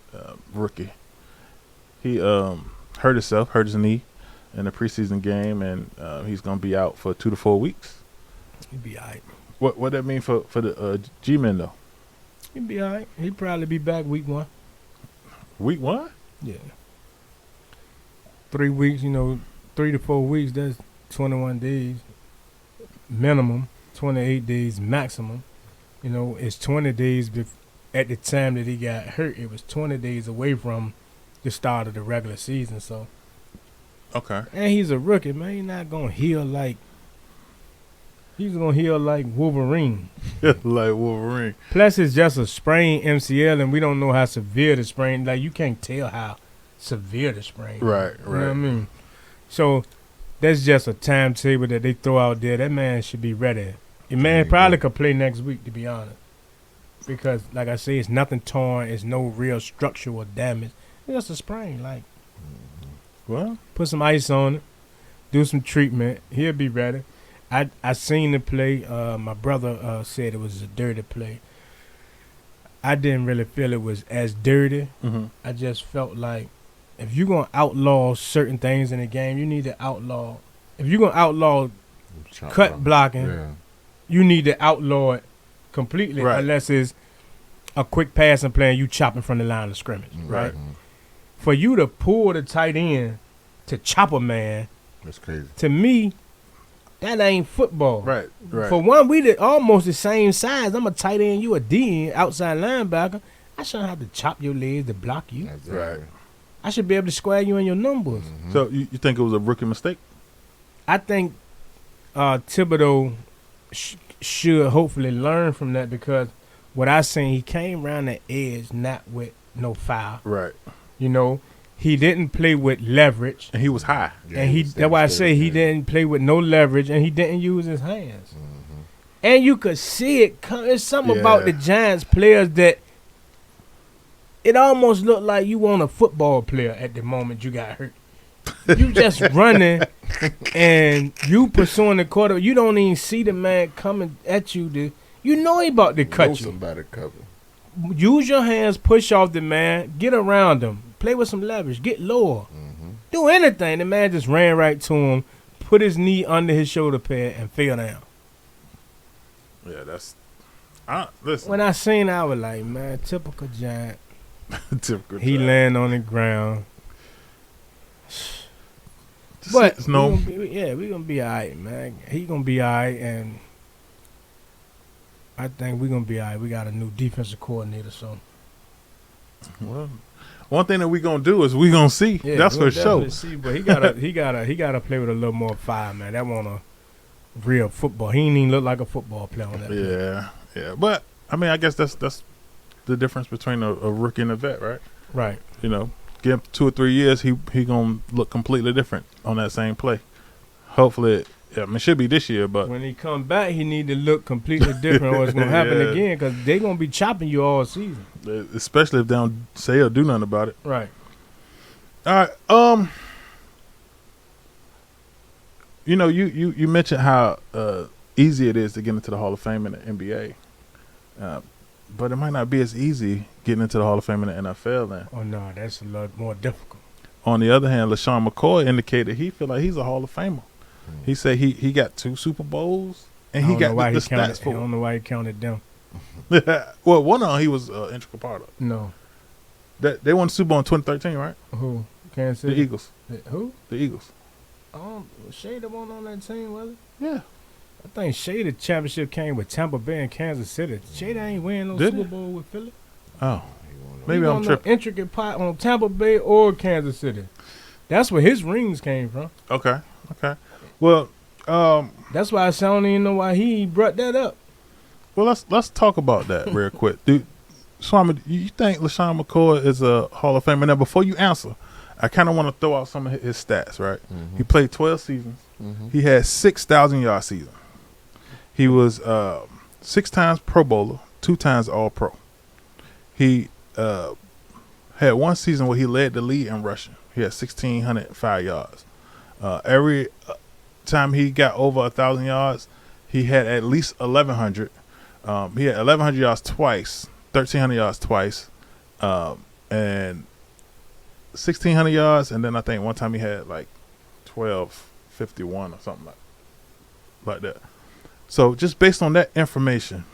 A: rookie, he hurt his knee in a preseason game, and he's gonna be out for 2 to 4 weeks.
B: He'd be all right.
A: What that mean for the G-Man though?
B: He'd be all right. He'd probably be back week 1.
A: Week 1?
B: Yeah. 3 weeks, 3 to 4 weeks, that's 21 days minimum, 28 days maximum. It's 20 days at the time that he got hurt. It was 20 days away from the start of the regular season. So,
A: Okay.
B: and he's a rookie, man. He's not gonna heal like Wolverine.
A: Like Wolverine.
B: Plus, it's just a sprained MCL, and we don't know how severe the sprain. Like, you can't tell how severe the sprain is.
A: Right,
B: You know what I
A: right.
B: mean? So that's just a timetable that they throw out there. That man should be ready. The man probably could play next week, to be honest. Because, like I say, it's nothing torn. It's no real structural damage. It's just a sprain. Like,
A: Well,
B: put some ice on it, do some treatment. He'll be ready. I seen the play. My brother said it was a dirty play. I didn't really feel it was as dirty. I just felt like if you're going to outlaw certain things in the game, you need to outlaw. If you're going to outlaw cut blocking, you need to outlaw it completely,
A: Right.
B: unless it's a quick passing play and you chopping from the line of scrimmage, right? For you to pull the tight end to chop a man,
C: That's crazy.
B: to me, that ain't football.
A: right, right.
B: For one, we almost the same size. I'm a tight end, you a D end, outside linebacker. I shouldn't have to chop your legs to block you.
C: Exactly.
A: Right.
B: I should be able to square you in your numbers.
A: So you think it was a rookie mistake?
B: I think Thibodeau should hopefully learn from that, because what I seen, he came around the edge not with no foul.
A: Right.
B: He didn't play with leverage,
A: And he was high.
B: and that's why I say he didn't play with no leverage, and he didn't use his hands. And you could see it. There's something about the Giants players that it almost looked like you want a football player at the moment you got hurt. You just running and you pursuing the quarter. You don't even see the man coming at you. You know he about to cut you.
C: Somebody cover.
B: Use your hands, push off the man, get around him, play with some leverage, get lower. Do anything. The man just ran right to him, put his knee under his shoulder pad, and fell down.
A: Yeah, that's. Listen.
B: When I seen it, I was like, man, typical Giant.
A: Typical.
B: He
A: Giant.
B: land on the ground.
A: Just
B: But
A: it's no.
B: we gonna be all right, man. He gonna be all right, and I think we gonna be all right. We got a new defensive coordinator, so
A: Well, one thing that we gonna do is we gonna see.
B: yeah,
A: That's
B: we'll
A: for sure.
B: definitely see, but he gotta play with a little more fire, man. That want a real football. He ain't even look like a football player on that. play.
A: Yeah. But I mean, I guess that's the difference between a rookie and a vet, right?
B: Right.
A: Give him 2 or 3 years, he gonna look completely different on that same play. Hopefully, it should be this year, but
B: When he come back, he need to look completely different, or it's gonna happen
A: Yeah.
B: again, because they gonna be chopping you all season.
A: especially if they don't say or do nothing about it.
B: Right.
A: All right. You mentioned how easy it is to get into the Hall of Fame in the NBA, but it might not be as easy getting into the Hall of Fame in the NFL. Then,
B: Oh no, that's a lot more difficult.
A: on the other hand, Lesean McCoy indicated he feel like he's a Hall of Famer. He said he got 2 Super Bowls and he got the stats
B: I
A: for.
B: don't know why he counted them.
A: Well, one of them he was an integral part of.
B: No.
A: They won the Super Bowl in 2013, right?
B: Who? Kansas
A: The
B: City?
A: Eagles.
B: Who?
A: The Eagles.
B: Shada wasn't on that team, was it?
A: Yeah.
B: I think Shada championship came with Tampa Bay and Kansas City. Shada ain't winning no
A: Did
B: Super
A: it?
B: Bowl with Philly.
A: Oh,
B: He
A: maybe I'm
B: won no
A: tripping.
B: intricate pot on Tampa Bay or Kansas City. That's where his rings came from.
A: Okay. Well,
B: That's why I don't even know why he brought that up.
A: Well, let's talk about that real quick. Dude, Swami, you think LeSean McCoy is a Hall of Famer? Now, before you answer, I kind of want to throw out some of his stats, right? He played 12 seasons, he had 6,000 yard season. He was 6 times Pro Bowler, 2 times All Pro. He had one season where he led the league in rushing. He had 1,605 yards. Every time he got over 1,000 yards, he had at least 1,100. He had 1,100 yards twice, 1,300 yards twice, and 1,600 yards. And then I think one time he had like 1,251 or something like that. So just based on that information,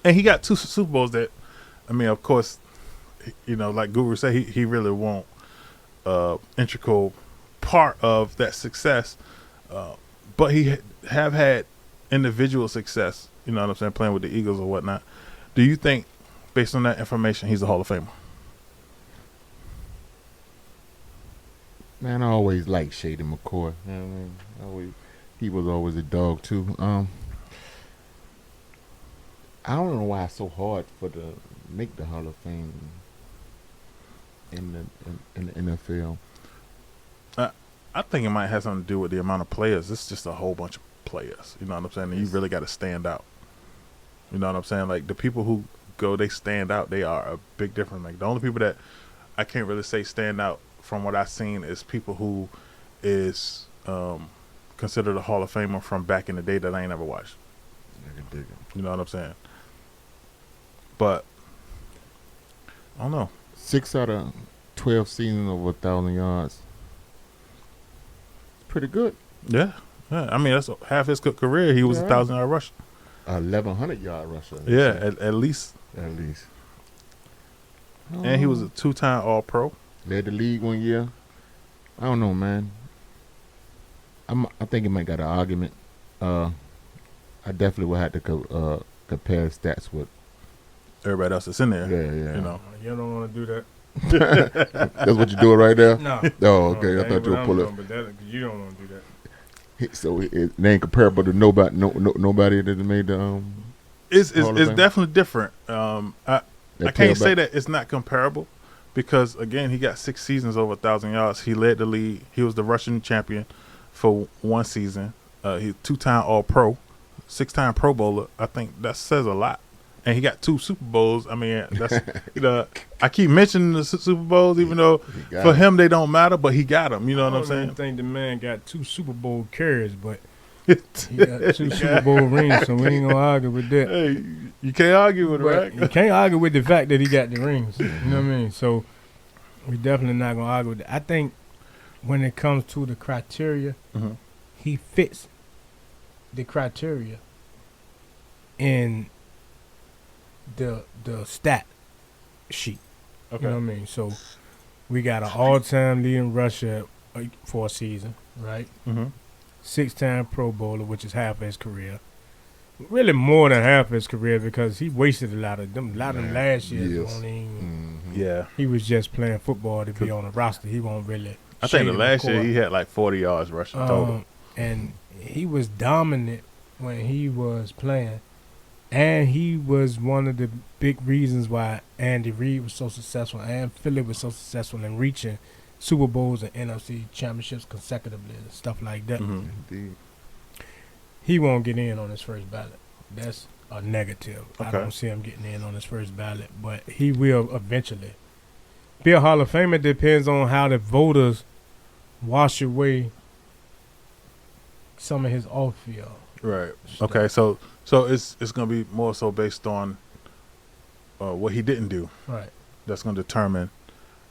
A: and he got 2 Super Bowls that, I mean, of course, you know, like Guru said, he really won't integral part of that success, but he have had individual success, you know what I'm saying, playing with the Eagles or whatnot. Do you think, based on that information, he's a Hall of Famer?
C: Man, I always liked Shady McCoy. You know what I mean? He was always a dog too. I don't know why it's so hard for to make the Hall of Fame in the NFL.
A: I think it might have something to do with the amount of players. It's just a whole bunch of players. You know what I'm saying? And you really got to stand out. You know what I'm saying? Like, the people who go, they stand out. They are a big difference. Like, the only people that I can't really say stand out from what I've seen is people who is considered a Hall of Famer from back in the day that I ain't ever watched. You know what I'm saying? But I don't know.
C: 6 out of 12 seasons over 1,000 yards. Pretty good.
A: Yeah. I mean, that's half his career. He was 1,000-yard rusher.
C: 1,100-yard rusher.
A: Yeah, at least.
C: At least.
A: And he was a 2-time All-Pro.
C: Led the league one year. I don't know, man. I think he might got an argument. I definitely would have to compare stats with
A: everybody else that's in there.
C: Yeah.
A: You know.
B: You don't want to do that.
C: That's what you're doing right there?
B: No.
C: Oh, okay.
B: No,
C: I thought you were pulling.
B: But you don't want to do that.
C: So it ain't comparable to nobody that made the
A: It's
C: Hall of Fame?
A: definitely different. I can't say that it's not comparable because, again, he got 6 seasons over 1,000 yards. He led the league. He was the rushing champion for one season. He's 2-time All-Pro, 6-time Pro Bowler. I think that says a lot. And he got 2 Super Bowls. I mean, that's I keep mentioning the Super Bowls, even though for him they don't matter, but he got them. You know what I'm saying?
B: I don't think the man got 2 Super Bowl carries, but he got 2 Super Bowl rings, so we ain't gonna argue with that.
A: Hey, you can't argue with it, right?
B: You can't argue with the fact that he got the rings. You know what I mean? So we definitely not gonna argue with it. I think when it comes to the criteria, he fits the criteria in the stat sheet.
A: Okay.
B: You know what I mean? So we got an all-time leading rusher for a season, right? 6-time Pro Bowler, which is half of his career. Really more than half of his career because he wasted a lot of them last year.
A: Yeah.
B: He was just playing football to be on the roster. He won't really.
A: I think the last year he had like 40 yards rushing total.
B: And he was dominant when he was playing. And he was one of the big reasons why Andy Reid was so successful and Philly was so successful in reaching Super Bowls and NFC championships consecutively and stuff like that.
C: Indeed.
B: He won't get in on his first ballot. That's a negative.
A: Okay.
B: I don't see him getting in on his first ballot, but he will eventually be a Hall of Famer. Depends on how the voters wash away some of his off-field.
A: Right. Okay. So it's gonna be more so based on what he didn't do.
B: Right.
A: That's gonna determine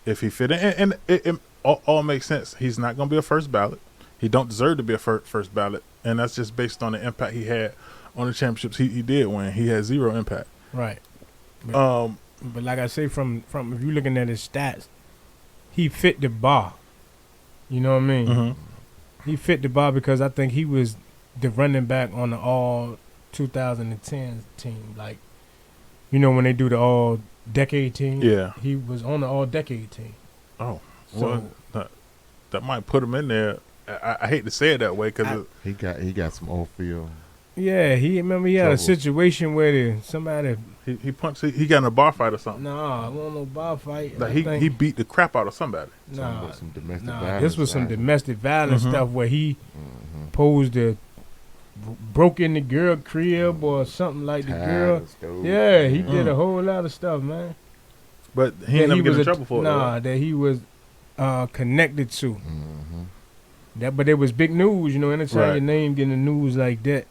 A: if he fit in, and it all makes sense. He's not gonna be a first ballot. He don't deserve to be a first ballot, and that's just based on the impact he had on the championships he did win. He had 0 impact.
B: Right. But like I say, from if you're looking at his stats, he fit the bar. You know what I mean? He fit the bar because I think he was the running back on the all 2010 team. Like, you know, when they do the all decade team?
A: Yeah.
B: He was on the all decade team.
A: Oh.
B: So
A: well, that might put him in there. I hate to say it that way because
C: he got some off field.
B: yeah, he had a situation where somebody
A: he punched. He got in a bar fight or something.
B: Nah, it wasn't no bar fight.
A: Like he beat the crap out of somebody.
C: Some domestic
B: nah,
C: violence.
B: this was some domestic violence stuff where he supposed to broke in the girl crib or something like the girl. Yeah, he did a whole lot of stuff, man.
A: But he ain't never get in trouble for it.
B: Nah, that he was connected to. But it was big news, anytime your name get in the news like that,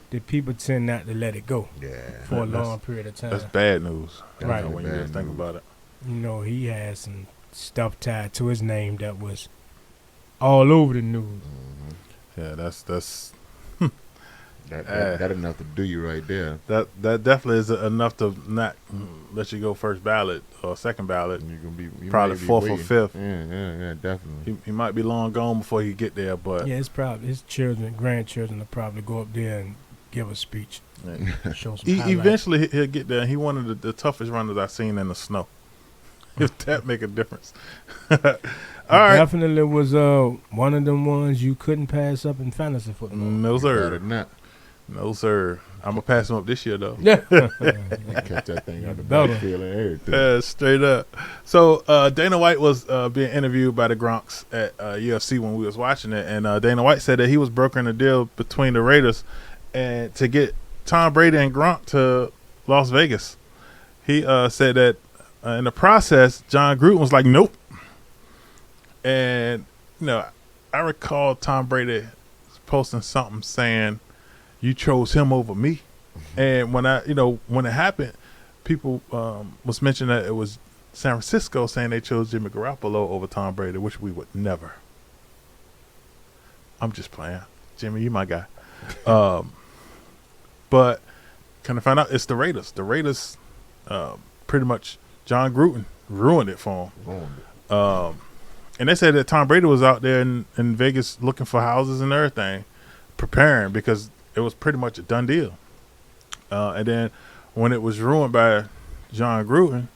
B: the people tend not to let it go for a long period of time.
A: That's bad news.
B: Right.
A: When you just think about it.
B: He had some stuff tied to his name that was all over the news.
A: Yeah, that's
C: that enough to do you right there.
A: That definitely is enough to not let you go first ballot or second ballot.
C: You're gonna be
A: probably fourth or fifth.
C: Yeah, definitely.
A: He might be long gone before he get there, but
B: it's probably his children, grandchildren will probably go up there and give a speech. Show some
A: eventually he'll get there. He one of the toughest runners I've seen in the snow. If that make a difference. All right.
B: Definitely was one of them ones you couldn't pass up in fantasy football.
A: No sir. No sir. I'm gonna pass him up this year though.
B: Yeah.
C: Catch that thing out the backfield and everything.
A: Yeah, straight up. So Dana White was being interviewed by the Gronks at UFC when we was watching it, and Dana White said that he was brokering a deal between the Raiders and to get Tom Brady and Gronk to Las Vegas. He said that in the process, John Gruden was like, nope. And, I recall Tom Brady posting something saying, you chose him over me. And when when it happened, people was mentioning that it was San Francisco saying they chose Jimmy Garoppolo over Tom Brady, which we would never. I'm just playing. Jimmy, you my guy. But kind of find out it's the Raiders. The Raiders pretty much John Gruden ruined it for him. And they said that Tom Brady was out there in Vegas looking for houses and everything, preparing because it was pretty much a done deal. And then when it was ruined by John Gruden,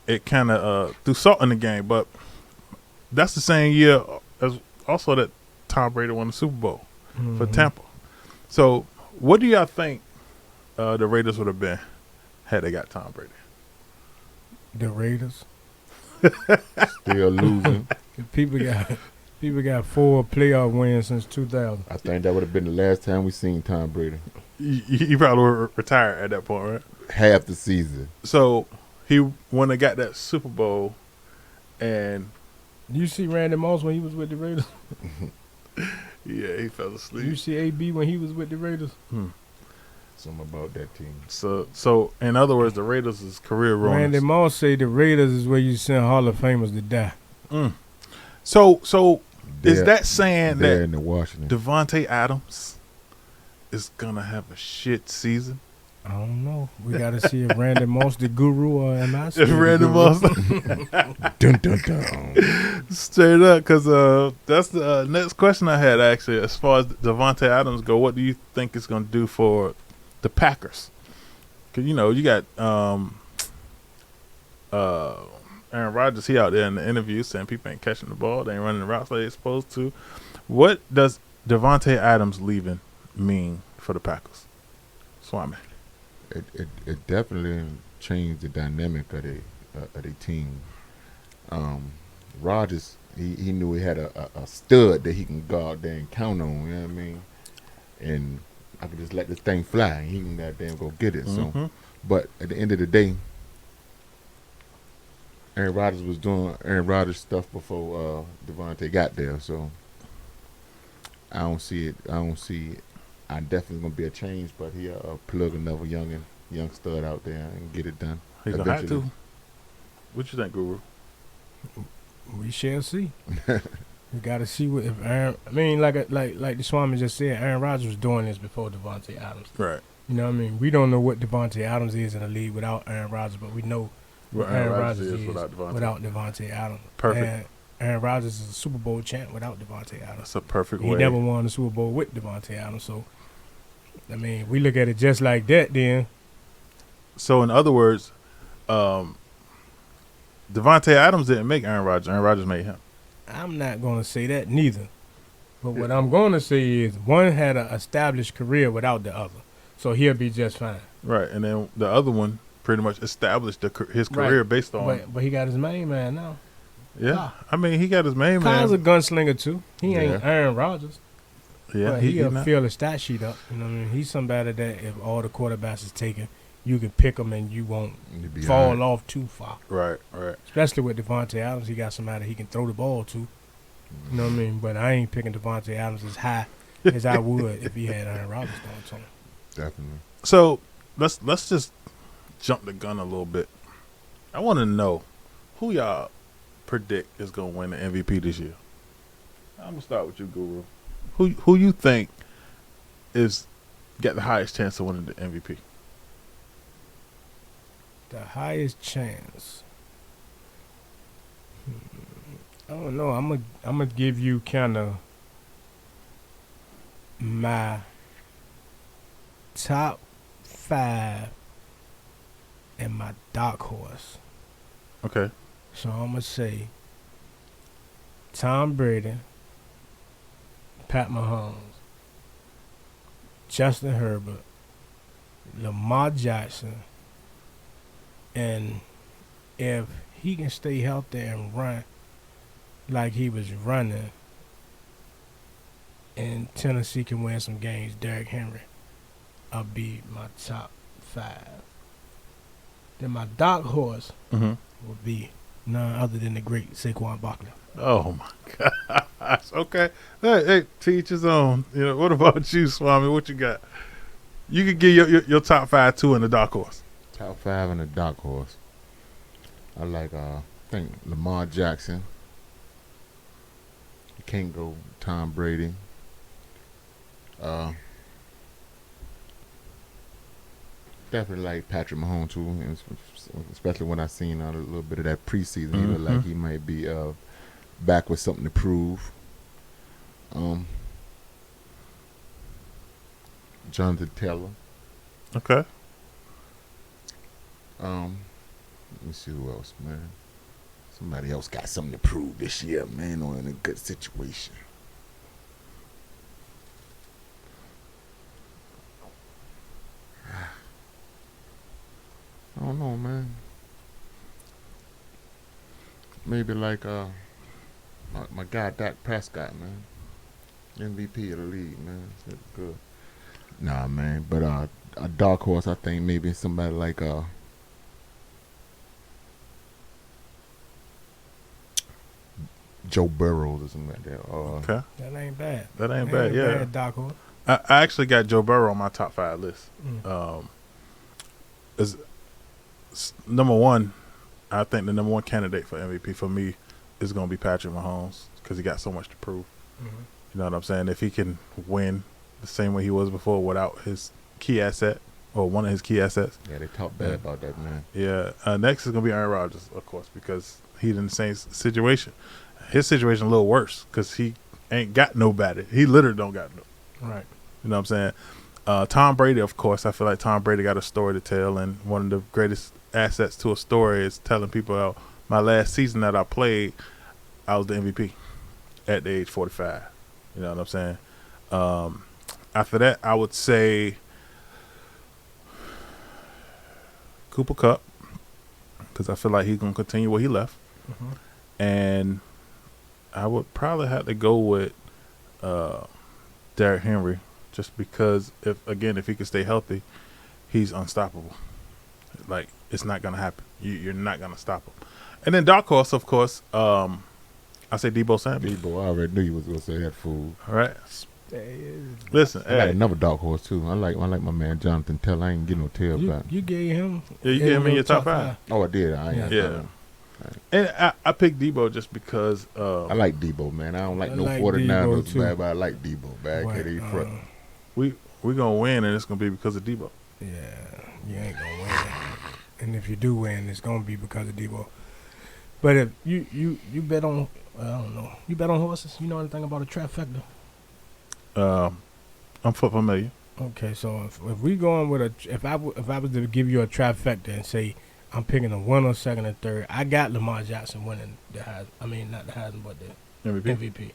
A: it kind of threw salt in the game. But that's the same year as also that Tom Brady won the Super Bowl for Tampa. So what do y'all think the Raiders would have been had they got Tom Brady?
B: The Raiders
C: still losing.
B: People got 4 playoff wins since 2000.
C: I think that would have been the last time we seen Tom Brady.
A: He probably were retired at that point, right?
C: Half the season.
A: So when they got that Super Bowl, and
B: you see Randy Moss when he was with the Raiders.
A: Yeah, he fell asleep.
B: You see AB when he was with the Raiders.
C: Something about that team.
A: So in other words, the Raiders is career ruiners.
B: Randy Moss say the Raiders is where you send Hall of Famers to die.
A: So is that saying that
C: in the Washington
A: Devontae Adams is gonna have a shit season?
B: I don't know. We got to see if Randy Moss the guru or am I?
A: If Randy Moss,
C: dun dun dun.
A: Straight up, because that's the next question I had actually. As far as Devontae Adams go, what do you think it's gonna do for the Packers? Because you got Aaron Rodgers, he out there in the interview saying people ain't catching the ball, they ain't running the routes like they're supposed to. What does Devontae Adams leaving mean for the Packers? Swami.
C: It definitely changed the dynamic of the team. Rodgers, he knew he had a stud that he can go out there and count on, you know what I mean? And I could just let this thing fly and he can goddamn go get it. So, but at the end of the day, Aaron Rodgers was doing Aaron Rodgers stuff before Devontae got there. So I don't see it. I definitely gonna be a change, but he'll plug another young stud out there and get it done.
A: He's gonna have to. What you think, Guru?
B: We shall see. We got to see what if Aaron. I mean, like the Swami just said, Aaron Rodgers was doing this before Devontae Adams.
A: Right.
B: You know what I mean? We don't know what Devontae Adams is in the league without Aaron Rodgers, but we know what Aaron Rodgers is without Devontae Adams.
A: Perfect.
B: And Aaron Rodgers is a Super Bowl champ without Devontae Adams.
A: That's a perfect way.
B: He never won the Super Bowl with Devontae Adams. So, I mean, we look at it just like that then.
A: So, in other words, Devontae Adams didn't make Aaron Rodgers. Aaron Rodgers made him.
B: I'm not going to say that neither. But what I'm going to say is one had an established career without the other. So he'll be just fine.
A: Right. And then the other one pretty much established his career based on.
B: But he got his main man now.
A: Yeah. I mean, he got his main man.
B: Kyle's a gunslinger too. He ain't Aaron Rodgers.
A: Yeah,
B: But he'll fill the stat sheet up. You know what I mean? He's somebody that if all the quarterbacks is taken, you can pick him and you won't fall off too far.
A: Right.
B: Especially with Devontae Adams, he got somebody he can throw the ball to. You know what I mean? But I ain't picking Devontae Adams as high as I would if he had Aaron Rodgers throwing to him.
C: Definitely.
A: So let's just jump the gun a little bit. I want to know who y'all predict is going to win the MVP this year. I'm gonna start with you, Guru. Who you think is got the highest chance of winning the MVP?
B: The highest chance. I don't know. I'm gonna give you kind of my top 5 and my dark horse.
A: Okay.
B: So I'm gonna say Tom Brady, Pat Mahomes, Justin Herbert, Lamar Jackson, and if he can stay healthy and run like he was running, and Tennessee can win some games, Derrick Henry, I'll be my top 5. Then my dark horse will be none other than the great Saquon Barkley.
A: Oh my gosh. Okay. Hey, to each his own. You know, what about you, Swami? What you got? You could give your top 5 too in the dark horse.
C: Top 5 in the dark horse. I like I think Lamar Jackson. You can't go Tom Brady. Definitely like Patrick Mahomes too, especially when I seen a little bit of that preseason. He looked like he might be back with something to prove. Jonathan Taylor.
A: Okay.
C: Let me see who else, man. Somebody else got something to prove this year, man, or in a good situation. I don't know, man. Maybe like my guy Dak Prescott, man. MVP of the league, man. That's good. Nah, man. But a dark horse, I think maybe somebody like Joe Burrows or something like that.
A: Okay.
B: That ain't bad.
A: That ain't bad, yeah.
B: Bad, dark horse.
A: I actually got Joe Burrow on my top 5 list. Is number one, I think the number one candidate for MVP for me is going to be Patrick Mahomes because he got so much to prove. You know what I'm saying? If he can win the same way he was before without his key asset or one of his key assets.
C: Yeah, they talk bad about that, man.
A: Yeah. Next is going to be Aaron Rodgers, of course, because he's in the same situation. His situation a little worse because he ain't got nobody. He literally don't got no.
B: Right.
A: You know what I'm saying? Tom Brady, of course. I feel like Tom Brady got a story to tell, and one of the greatest assets to a story is telling people how my last season that I played, I was the MVP at the age 45. You know what I'm saying? After that, I would say Cooper Kupp because I feel like he's going to continue where he left. And I would probably have to go with Derrick Henry just because, if he can stay healthy, he's unstoppable. Like, it's not going to happen. You're not going to stop him. And then dark horse, of course, I say Deebo Samuel.
C: Deebo, I already knew you was going to say that fool.
A: All right. Listen,
C: I got another dark horse, too. I like my man Jonathan Taylor. I ain't getting no tail back.
B: You gave him.
A: Yeah, you gave him in your top 5.
C: Oh, I did.
A: Yeah. And I picked Deebo just because.
C: I like Deebo, man. I don't like no
B: like
C: 49ers, man, but I like Deebo back at E front.
A: We're going to win, and it's going to be because of Deebo.
B: Yeah, you ain't going to win. And if you do win, it's going to be because of Deebo. But if you bet on, I don't know, you bet on horses? You know anything about a trifecta?
A: I'm familiar.
B: Okay, so if we going with if I was to give you a trifecta and say I'm picking a winner, second, and third, I got Lamar Jackson winning the Heisman. I mean, not the Heisman, but the MVP.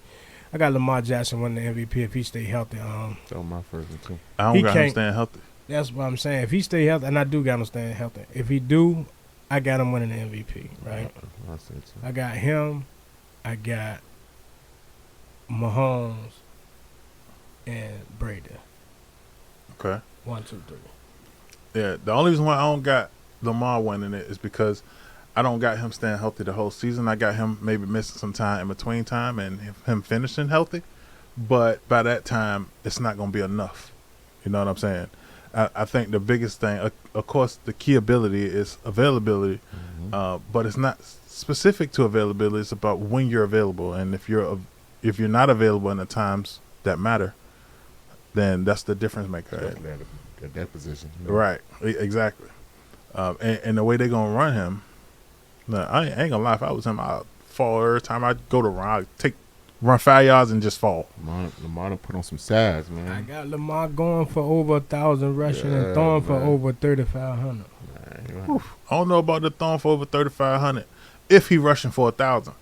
B: I got Lamar Jackson winning the MVP if he stay healthy.
C: That's my first one too.
A: I don't got him staying healthy.
B: That's what I'm saying. If he stay healthy, and I do got him staying healthy. If he do, I got him winning the MVP, right? I got him. I got Mahomes. and Brady.
A: Okay.
B: 1, 2, 3.
A: Yeah, the only reason why I don't got Lamar winning it is because I don't got him staying healthy the whole season. I got him maybe missing some time in between time and him finishing healthy. But by that time, it's not going to be enough. You know what I'm saying? I think the biggest thing, of course, the key ability is availability, but it's not specific to availability. It's about when you're available, and if you're not available in the times that matter, then that's the difference maker.
C: At that position,
A: Right? Exactly. And the way they're gonna run him, I ain't gonna lie. If I was him, I'd fall every time I go to run. Run 5 yards and just fall.
C: Lamar done put on some size, man.
B: I got Lamar going for over 1,000 rushing and throwing for over 3,500.
A: I don't know about the throwing for over 3,500 if he rushing for 1,000.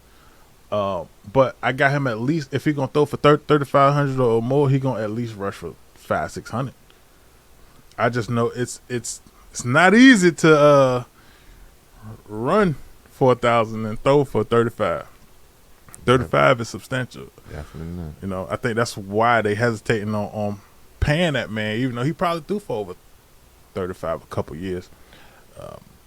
A: But I got him at least, if he gonna throw for 3,500 or more, he gonna at least rush for 500-600. I just know it's not easy to run for 1,000 and throw for 35. 35 is substantial.
C: Definitely not.
A: You know, I think that's why they hesitating on paying that man, even though he probably threw for over 35 a couple years.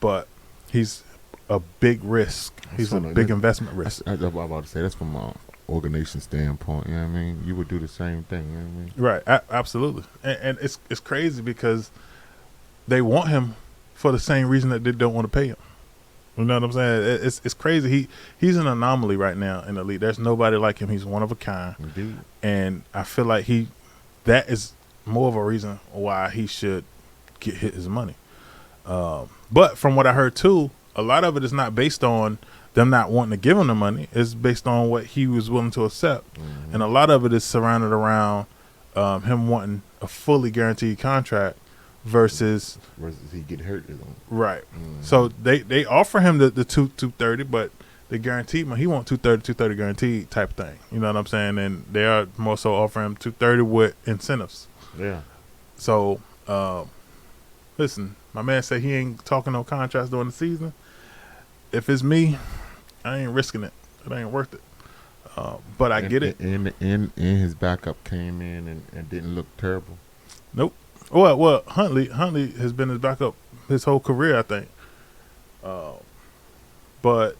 A: But he's a big risk. He's a big investment risk.
C: I was about to say, that's from an organization standpoint. You know what I mean? You would do the same thing. You know what I mean?
A: Right. Absolutely. And it's crazy because they want him for the same reason that they don't want to pay him. You know what I'm saying? It's crazy. He's an anomaly right now in the league. There's nobody like him. He's one of a kind.
C: Indeed.
A: And I feel like that is more of a reason why he should get his money. But from what I heard too, a lot of it is not based on them not wanting to give him the money. It's based on what he was willing to accept. And a lot of it is surrounded around him wanting a fully guaranteed contract versus
C: he get hurt.
A: Right. So they offer him the 230, but the guaranteed money, he want 230 guaranteed type thing. You know what I'm saying? And they are more so offering him 230 with incentives.
C: Yeah.
A: So listen, my man said he ain't talking no contracts during the season. If it's me, I ain't risking it. It ain't worth it. But I get it.
C: And his backup came in and didn't look terrible.
A: Nope. Well, Huntley has been his backup his whole career, I think. But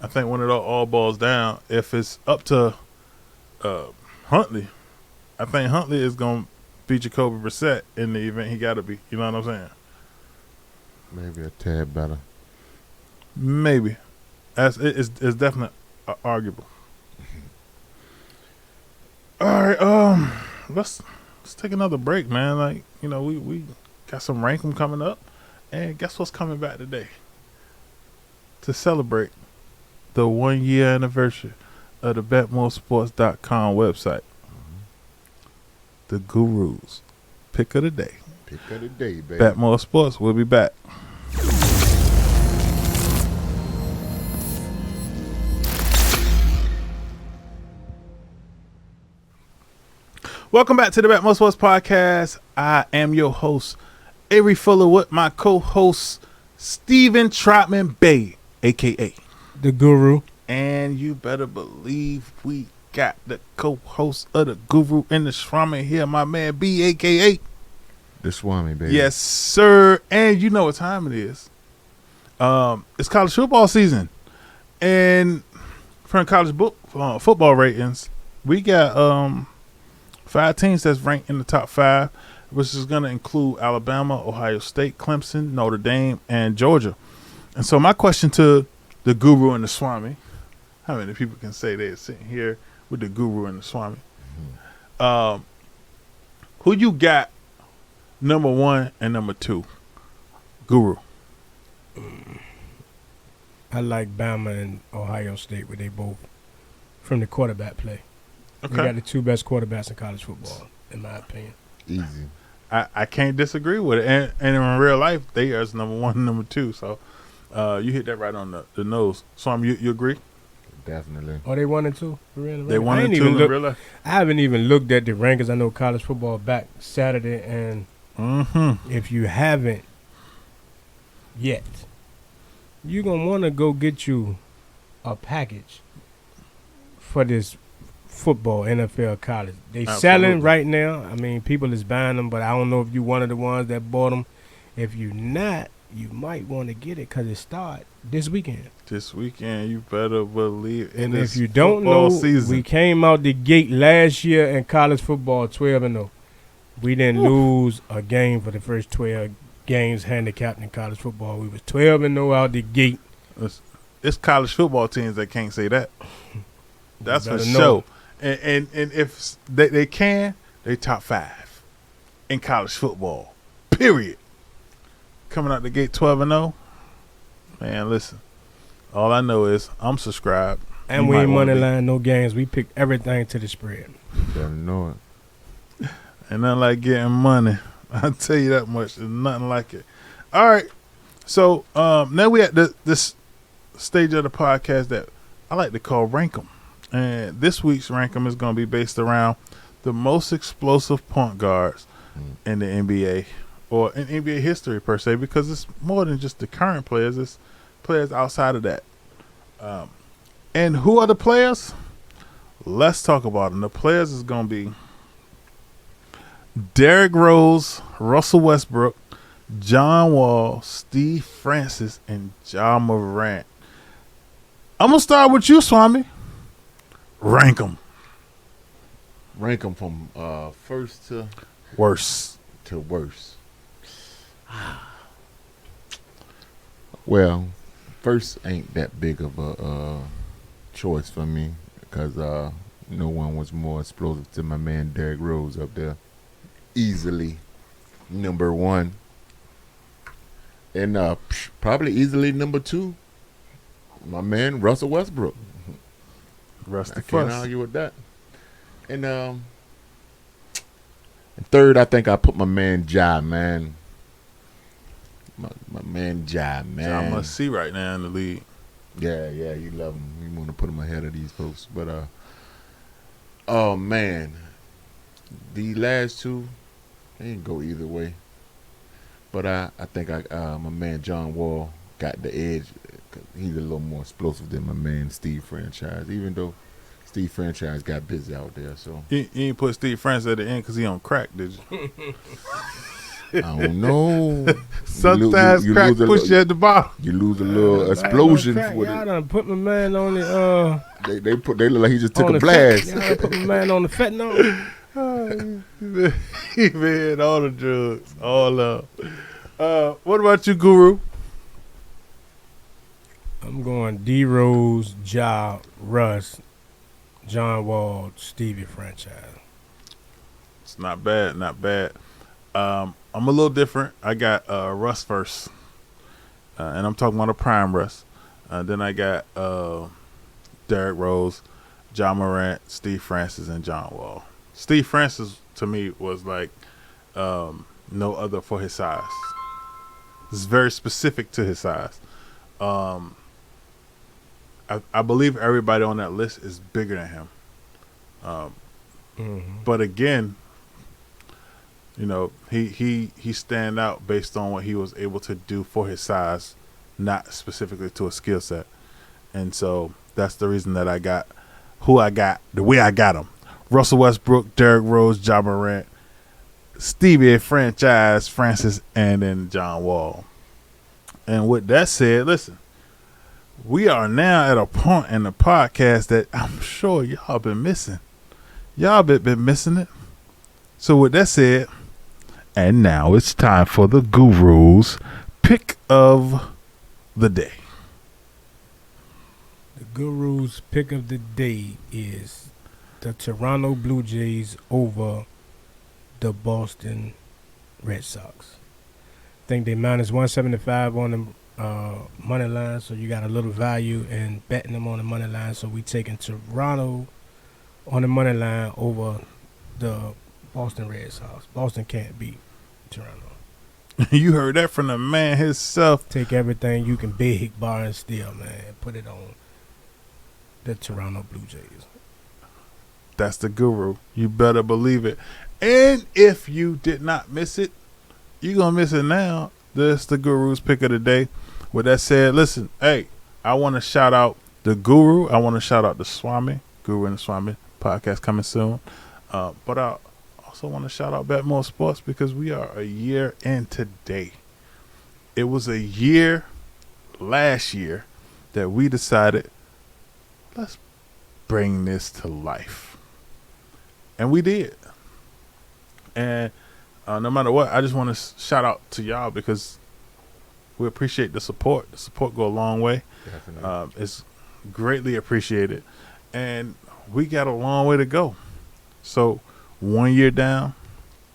A: I think when it all boils down, if it's up to Huntley, I think Huntley is going to be Jacoby Brissett in the event he got to be. You know what I'm saying?
C: Maybe a tad better.
A: Maybe. It's definitely arguable. All right, let's take another break, man. Like, you know, we got some ranking coming up, and guess what's coming back today? To celebrate the 1 year anniversary of the BetMoorSports.com website. The Guru's pick of the day.
C: Pick of the day, baby.
A: Bet More Sports. We'll be back. Welcome back to the Bet More Sports podcast. I am your host, Avery Fuller, with my co-host, Steven Trotman Bay, a.k.a.
B: The Guru.
A: And you better believe we got the co-host of the Guru in the Swami here, my man B, a.k.a.
C: The Swami, baby.
A: Yes, sir. And you know what time it is. It's college football season. And from college football ratings, we got 5 teams that's ranked in the top 5, which is going to include Alabama, Ohio State, Clemson, Notre Dame, and Georgia. And so my question to the Guru and the Swami, how many people can say they're sitting here with the Guru and the Swami? Who you got number 1 and number 2? Guru.
B: I like Bama and Ohio State, where they both from the quarterback play.
A: Okay.
B: They got the 2 best quarterbacks in college football, in my opinion.
C: Easy.
A: I can't disagree with it. And in real life, they are number 1 and number 2. So you hit that right on the nose. Swami, you agree?
C: Definitely.
B: Oh, they 1 and 2? Really?
A: They 1 and 2 in real life?
B: I haven't even looked at the rankings. I know college football back Saturday, and if you haven't yet, you're going to want to go get you a package for this football, NFL, college. They
A: Absolutely.
B: selling right now. I mean, people is buying them, but I don't know if you one of the ones that bought them. If you're not, you might want to get it because it start this weekend.
A: This weekend, you better believe.
B: And if you don't know,
A: season.
B: we came out the gate last year in college football 12-0. We didn't lose a game for the first 12 games handicapped in college football. We was 12-0 out the gate.
A: It's college football teams that can't say that. That's for
B: know.
A: sure. And if they can, they top 5 in college football. Period. Coming out the gate 12-0. Man, listen. All I know is I'm subscribed.
B: And we ain't money line, no games. We pick everything to the spread.
C: Better know it.
A: And nothing like getting money. I'll tell you that much. There's nothing like it. All right. So now we at this stage of the podcast that I like to call Rank 'em. And this week's Rank 'em is going to be based around the most explosive point guards in the NBA or in NBA history per se, because it's more than just the current players. It's players outside of that. And who are the players? Let's talk about them. The players is going to be Derrick Rose, Russell Westbrook, John Wall, Steve Francis, and Ja Morant. I'm going to start with you, Swami. Rank them.
C: Rank them from first to
A: Worst.
C: worst. Well, first ain't that big of a choice for me because no one was more explosive than my man Derrick Rose up there. Easily number 1. And probably easily number 2, my man Russell Westbrook.
A: Rest
C: I
A: the
C: can't
A: fuss.
C: argue with that. And third, I think I put my man Ja, man. My man Ja, man.
A: Ja must see right now in the league.
C: Yeah, you love him. You want to put him ahead of these folks. But, oh, man. The last two, they didn't go either way. But I think my man John Wall got the edge. He's a little more explosive than my man Steve Franchise, even though Steve Franchise got busy out there. So
A: You ain't put Steve Francis at the end because he on crack, did you?
C: I don't know.
A: Sometimes
C: you
A: crack
C: lose
A: push you at the bottom.
C: You lose a little explosion with
B: Y'all
C: it.
B: done put my man on the
C: They look like he just took
B: on
C: a
B: the
C: blast.
B: Y'all done put my man on the fentanyl.
A: He been all the drugs, all up. What about you, Guru?
B: I'm going D Rose, Ja, Russ, John Wall, Stevie Franchise.
A: It's not bad, not bad. I'm a little different. I got Russ first, and I'm talking about a prime Russ. Then I got Derrick Rose, Ja Morant, Steve Francis, and John Wall. Steve Francis to me was like no other for his size. It's very specific to his size. I believe everybody on that list is bigger than him. But again, you know, he stand out based on what he was able to do for his size, not specifically to a skill set. And so that's the reason that I got who I got, the way I got him. Russell Westbrook, Derrick Rose, Ja Morant, Stevie Franchise, Francis, and then John Wall. And with that said, listen, we are now at a point in the podcast that I'm sure y'all been missing. Y'all been missing it. So with that said, and now it's time for the Guru's pick of the day.
B: The Guru's pick of the day is the Toronto Blue Jays over the Boston Red Sox. I think they minus 175 on the money line, so you got a little value in betting them on the money line. So we taking Toronto on the money line over the Boston Red Sox. Boston can't beat Toronto.
A: You heard that from the man himself.
B: Take everything you can big, bar, and steal, man. Put it on the Toronto Blue Jays.
A: That's the Guru. You better believe it. And if you did not miss it, you're going to miss it now. This the Guru's pick of the day. With that said, listen, hey, I want to shout out the Guru. I want to shout out the Swami, Guru and the Swami, podcast coming soon. But I also want to shout out BetMoorSports because we are a year in today. It was a year last year that we decided, let's bring this to life. And we did. And no matter what, I just want to shout out to y'all because we appreciate the support. The support go a long way.
C: Definitely.
A: It's greatly appreciated. And we got a long way to go. So 1 year down,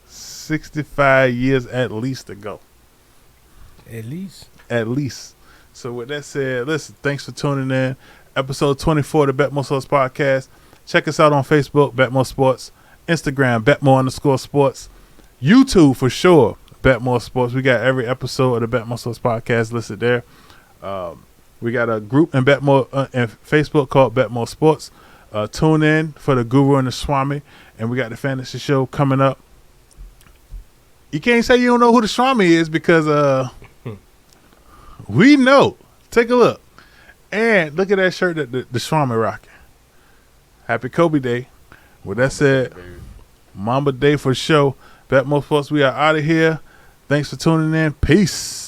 A: 65 years at least to go.
B: At least.
A: At least. So with that said, listen, thanks for tuning in. Episode 24 of the BetMoorSports podcast. Check us out on Facebook, BetMoorSports. Instagram, BetMoor_sports. YouTube for sure, BetMoorSports. We got every episode of the BetMoorSports podcast listed there. We got a group in Facebook called BetMoorSports. Tune in for the Guru and the Swami. And we got the fantasy show coming up. You can't say you don't know who the Swami is because we know. Take a look. And look at that shirt that the Swami rocking. Happy Kobe Day. With that said, Mamba Day for sure. BetMoorSports, we are out of here. Thanks for tuning in. Peace.